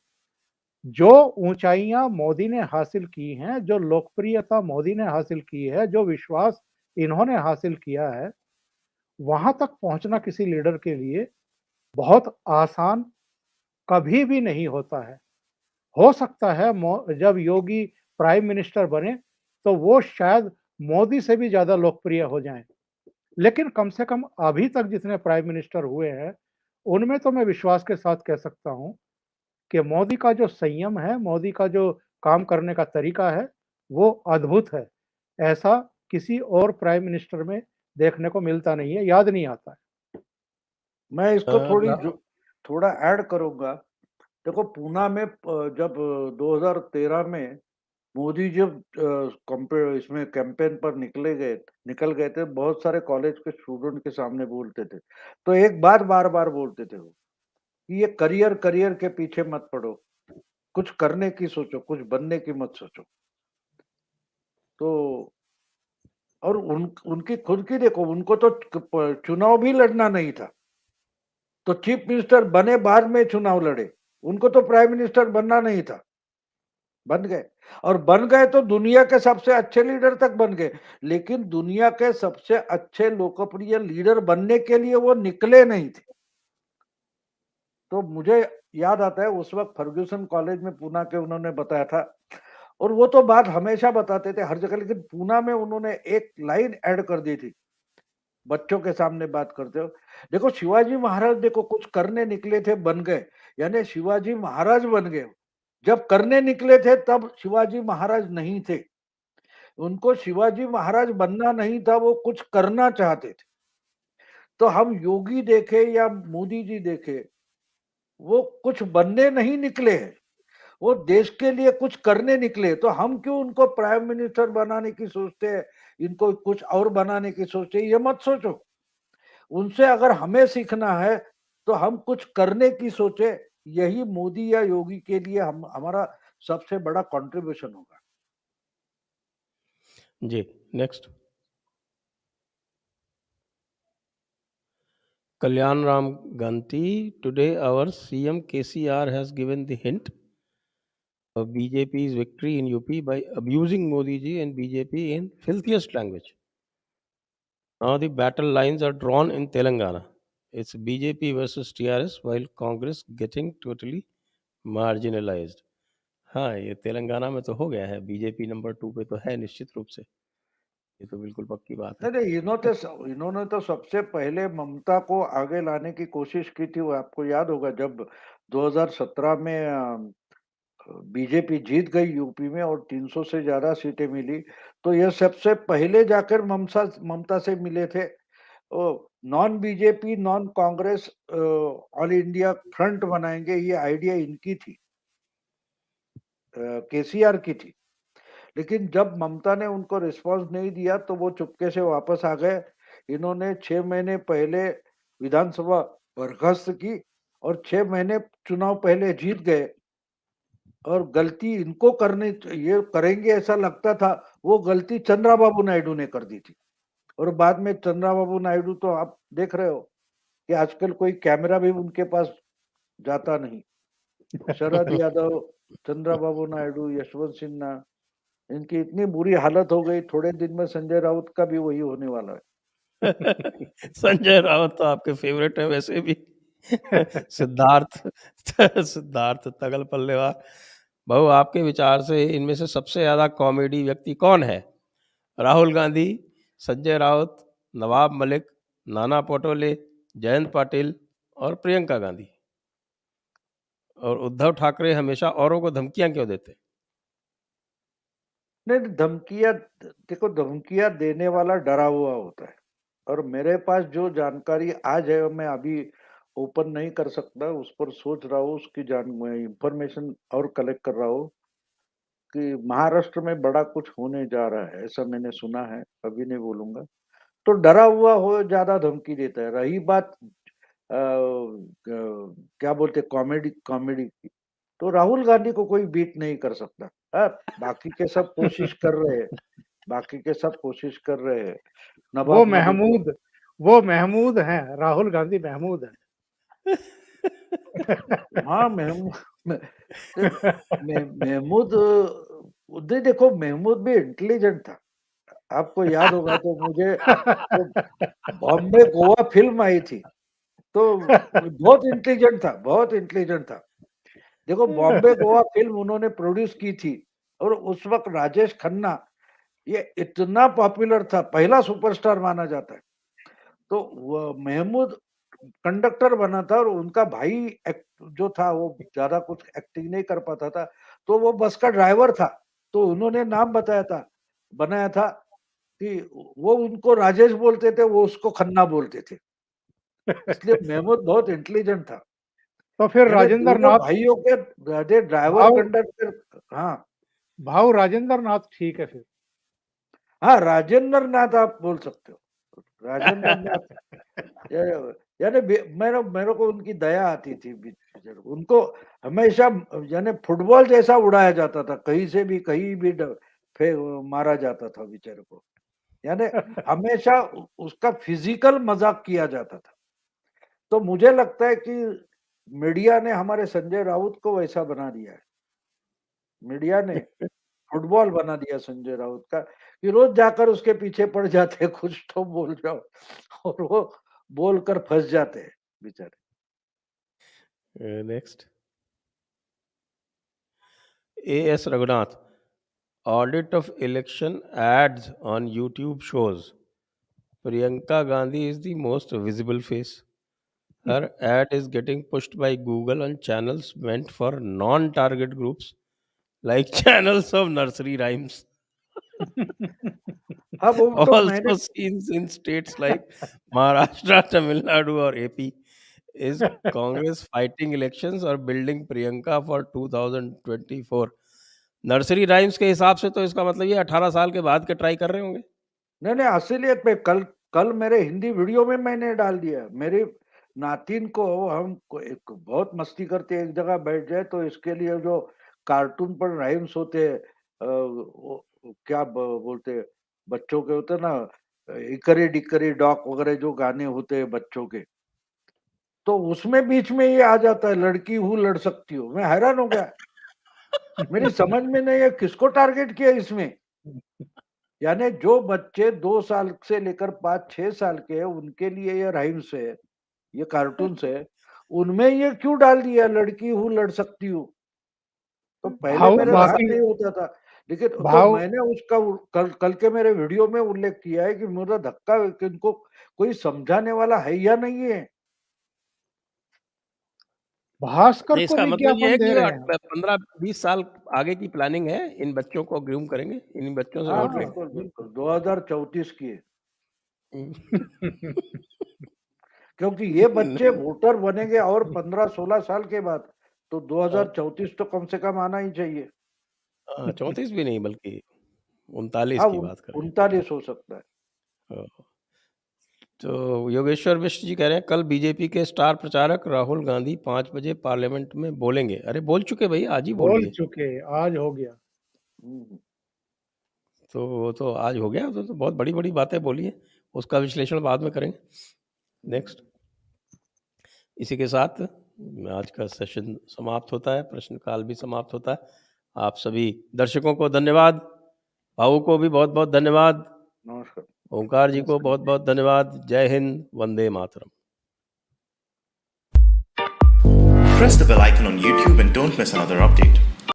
जो ऊंचाइयां मोदी ने हासिल की हैं, जो लोकप्रियता मोदी ने हासिल की है, जो विश्वास इन्होंने हासिल किया है, वहां तक पहुंचना किसी लीडर के लिए बहुत आसान कभी भी नहीं होता है। हो सकता है जब योगी प्राइम मिनिस्टर बने तो वो शायद मोदी से भी ज्यादा लोकप्रिय हो जाएं, लेकिन कम से कम अभी तक जितने प्राइम मिनिस्टर हुए हैं उनमें तो मैं विश्वास के साथ कह सकता हूं कि मोदी का जो संयम है, मोदी का जो काम करने का तरीका है, वो अद्भुत है। ऐसा किसी और प्राइम मिनिस्टर में देखने को मिलता नहीं है, याद नहीं आता है। मैं इसको रा- थोड़ा ऐड करूंगा। देखो, पूना में जब 2013 में मोदी जब इसमें कैंपेन पर निकल गए थे, बहुत सारे कॉलेज के स्टूडेंट के सामने बोलते थे, तो एक बात बार बार बोलते थे वो, कि ये करियर करियर के पीछे मत पड़ो, कुछ करने की सोचो, कुछ बनने की मत सोचो। तो और उनकी खुद की देखो, उनको तो चुनाव भी लड़ना नहीं था, तो चीफ मिनिस्टर बने बाद में चुनाव लड़े। उनको तो प्राइम मिनिस्टर बनना नहीं था, बन गए। और बन गए तो दुनिया के सबसे अच्छे लीडर तक बन गए, लेकिन दुनिया के सबसे अच्छे लोकप्रिय लीडर बनने के लिए वो निकले नहीं थे। तो मुझे याद आता है उस वक्त फर्ग्यूसन कॉलेज में पूना के उन्होंने बताया था, और वो तो बात हमेशा बताते थे हर जगह, लेकिन पूना में उन्होंने एक लाइन ऐड कर दी थी बच्चों के सामने बात करते हो। देखो, शिवाजी महाराज देखो कुछ करने निकले थे, बन गए, यानी शिवाजी महाराज बन गए। जब करने निकले थे तब शिवाजी महाराज नहीं थे, उनको शिवाजी महाराज बनना नहीं था, वो कुछ करना चाहते थे। तो हम योगी देखे या मोदी जी देखे, वो कुछ बनने नहीं निकले हैं, वो देश के लिए कुछ करने निकले। तो हम क्यों उनको प्राइम मिनिस्टर बनाने की सोचते हैं, इनको कुछ और बनाने की सोचते हैं, ये मत सोचो। उनसे अगर हमें सीखना है तो हम कुछ करने की सोचे, यही मोदी या योगी के लिए हमारा सबसे बड़ा कंट्रीब्यूशन होगा। जी, next. Kalyan Ram Gandhi, today our CM KCR has given the hint of BJP's victory in UP by abusing Modi ji and BJP in filthiest language. Now the battle lines are drawn in Telangana. It's BJP versus TRS while Congress getting totally marginalized. हाँ, ये तेलंगाना में तो हो गया है, बीजेपी नंबर 2 पे तो है निश्चित रूप से, ये तो बिल्कुल पक्की बात है। नहीं, इन्होंने तो सबसे पहले ममता को आगे लाने की कोशिश की थी। वो आपको याद होगा, जब 2017 में बीजेपी जीत गई यूपी में और 300 से ज्यादा सीटें मिली, तो ये सबसे पहले जाकर ममता से मिले थे। Non BJP non Congress all India front बनाएंगे, ये आइडिया इनकी थी, केसीआर की थी। लेकिन जब ममता ने उनको रिस्पांस नहीं दिया तो वो चुपके से वापस आ गए। इन्होंने 6 महीने पहले विधानसभा बर्खास्त की और 6 महीने चुनाव पहले जीत गए, और गलती इनको करने ये करेंगे ऐसा लगता था, वो गलती चंद्रबाबू नायडू ने कर दी थी। और बाद में चंद्रबाबू नायडू तो आप देख रहे हो कि आजकल कोई कैमरा भी उनके पास जाता नहीं। शरद यादव, चंद्रबाबू नायडू, यशवंत सिन्हा, इनकी इतनी बुरी हालत हो गई, थोड़े दिन में संजय राउत का भी वही होने वाला है। संजय राउत तो आपके फेवरेट है वैसे भी। सिद्धार्थ सिद्धार्थ तगल पल्लेवार, बहु आपके विचार से इनमें से सबसे ज्यादा कॉमेडी व्यक्ति कौन है? राहुल गांधी, संजय राउत, नवाब मलिक, नाना पटोले, जयंत पाटिल और प्रियंका गांधी? और उद्धव ठाकरे हमेशा औरों को धमकियां क्यों देते? नहीं, धमकियां, देखो धमकियां देने वाला डरा हुआ होता है, और मेरे पास जो जानकारी आज है मैं अभी ओपन नहीं कर सकता, उस पर सोच रहा हूँ, उसकी इंफॉर्मेशन और कलेक्ट कर रहा हूँ कि महाराष्ट्र में बड़ा कुछ होने जा रहा है, ऐसा मैंने सुना है, अभी नहीं बोलूंगा। तो डरा हुआ हो ज्यादा धमकी देता है। रही बात क्या बोलते कॉमेडी कॉमेडी की, तो राहुल गांधी को कोई बीट नहीं कर सकता। बाकी के सब कोशिश कर रहे हैं, बाकी के सब कोशिश कर रहे हैं। वो नवाब मलिक को, महमूद वो महमूद हैं, राहुल गांधी महमूद हैं। हाँ, महमूद देखो महमूद भी इंटेलिजेंट था। आपको याद होगा तो मुझे वो बॉम्बे गोवा फिल्म आई थी, तो बहुत इंटेलिजेंट था। देखो बॉम्बे गोवा फिल्म उन्होंने प्रोड्यूस की थी और उस वक्त राजेश खन्ना ये इतना पॉपुलर था, पहला सुपरस्टार माना जाता है। तो महमूद कंडक्टर बना था और उनका भाई जो था वो ज्यादा कुछ एक्टिंग नहीं कर पाता था, तो वो बस का ड्राइवर था। तो उन्होंने नाम बनाया था कि वो उनको राजेश बोलते थे, वो उसको खन्ना बोलते थे। इसलिए महमूद बहुत इंटेलिजेंट था। तो फिर यानी राजेंद्र दोनों नाथ भाइयों के ड्राइवर भाव कंडक्टर। हाँ भाव राजेंद्र नाथ ठीक है फिर। हाँ, राजेंद्र नाथ आप बोल सकते हो। राजेंद्र नाथ यानी मेरे को उनकी दया आती थी। उनको हमेशा यानी फुटबॉल जैसा उड़ाया जाता था, कहीं भी मारा जाता था बेचारे को। यानी हमेशा उसका फिजिकल मजाक किया जाता था। तो मुझे लगता है कि मीडिया ने हमारे संजय राउत को वैसा बना दिया है। मीडिया ने फुटबॉल बना दिया संजय राउत का कि रोज जाकर उसके पीछे पड़ जाते, कुछ तो बोल जाओ, और वो बोलकर फंस जाते हैं बेचारे। Next, A.S. Raghunath. Audit of election ads on YouTube shows Priyanka Gandhi is the most visible face. Her ad is getting pushed by Google on channels meant for non-target groups like channels of nursery rhymes. अब वो तो मैंने Also seen in states like Maharashtra, Tamil Nadu or AP. Is Congress fighting elections or building Priyanka for 2024? Nursery rhymes के हिसाब से तो इसका मतलब ये 18 साल के बाद के ट्राई कर रहे होंगे। नहीं असलियत में कल मेरे हिंदी वीडियो में मैंने डाल दिया। मेरी नातिन को एक बहुत मस्ती करते, एक जगह बैठ जाए तो इसके लिए जो कार्टून पर राइम्स होते हैं, क्या बोलते हैं बच्चों के, होते ना, इकरी डिकरी डॉक वगैरह जो गाने होते हैं बच्चों के, तो उसमें बीच में ये आ जाता है लड़की हूँ लड़ सकती हूँ। मैं हैरान हो गया, मेरी समझ में नहीं है किसको टारगेट किया इसमें। यानी जो बच्चे 2 साल से लेकर 5-6 साल के हैं उनके लिए ये राइम्स है, ये कार्टून्स है, उनमें ये क्यों डाल दिया लड़की हूँ लड़ सकती हूँ। तो पहले मेरे ध्यान नहीं होता था, लेकिन तो मैंने उसका कल के मेरे वीडियो में उल्लेख किया है कि मेरा धक्का कि इनको कोई समझाने वाला है या नहीं है। भास्कर को इसका मतलब ये विज्ञापन है दे कि रहे हैं। 15-20 साल आगे की प्लानिंग है, इन बच्चों को ग्रूम करेंगे, इन बच्चों से वोट लेंगे। बिल्कुल 2034 की है। क्योंकि ये बच्चे वोटर बनेंगे और 15-16 साल के बाद, तो 2034 तो कम से कम आना ही चाहिए। 34 भी नहीं बल्कि 39 हाँ, की बात कर रहे 39 हो सकता है। हैं। तो योगेश्वर मिश्र जी कह रहे हैं कल बीजेपी के स्टार प्रचारक राहुल गांधी 5 बजे पार्लियामेंट में बोलेंगे। अरे बोल चुके भाई, आज ही बोल बोल दिए। चुके, आज हो गया। तो वो तो आज हो गया, तो बहुत बड़ी बड़ी बातें बोली हैं, उसका विश्लेषण बाद में करेंगे। नेक्स्ट, इसी के साथ आज का सेशन समाप्त होता है, प्रश्नकाल भी समाप्त होता है। आप सभी दर्शकों को धन्यवाद, भाऊ को भी बहुत बहुत धन्यवाद, नमस्कार, ओंकार जी को बहुत बहुत धन्यवाद। जय Hind, Vande Mataram. Press the bell icon on YouTube and don't miss another update.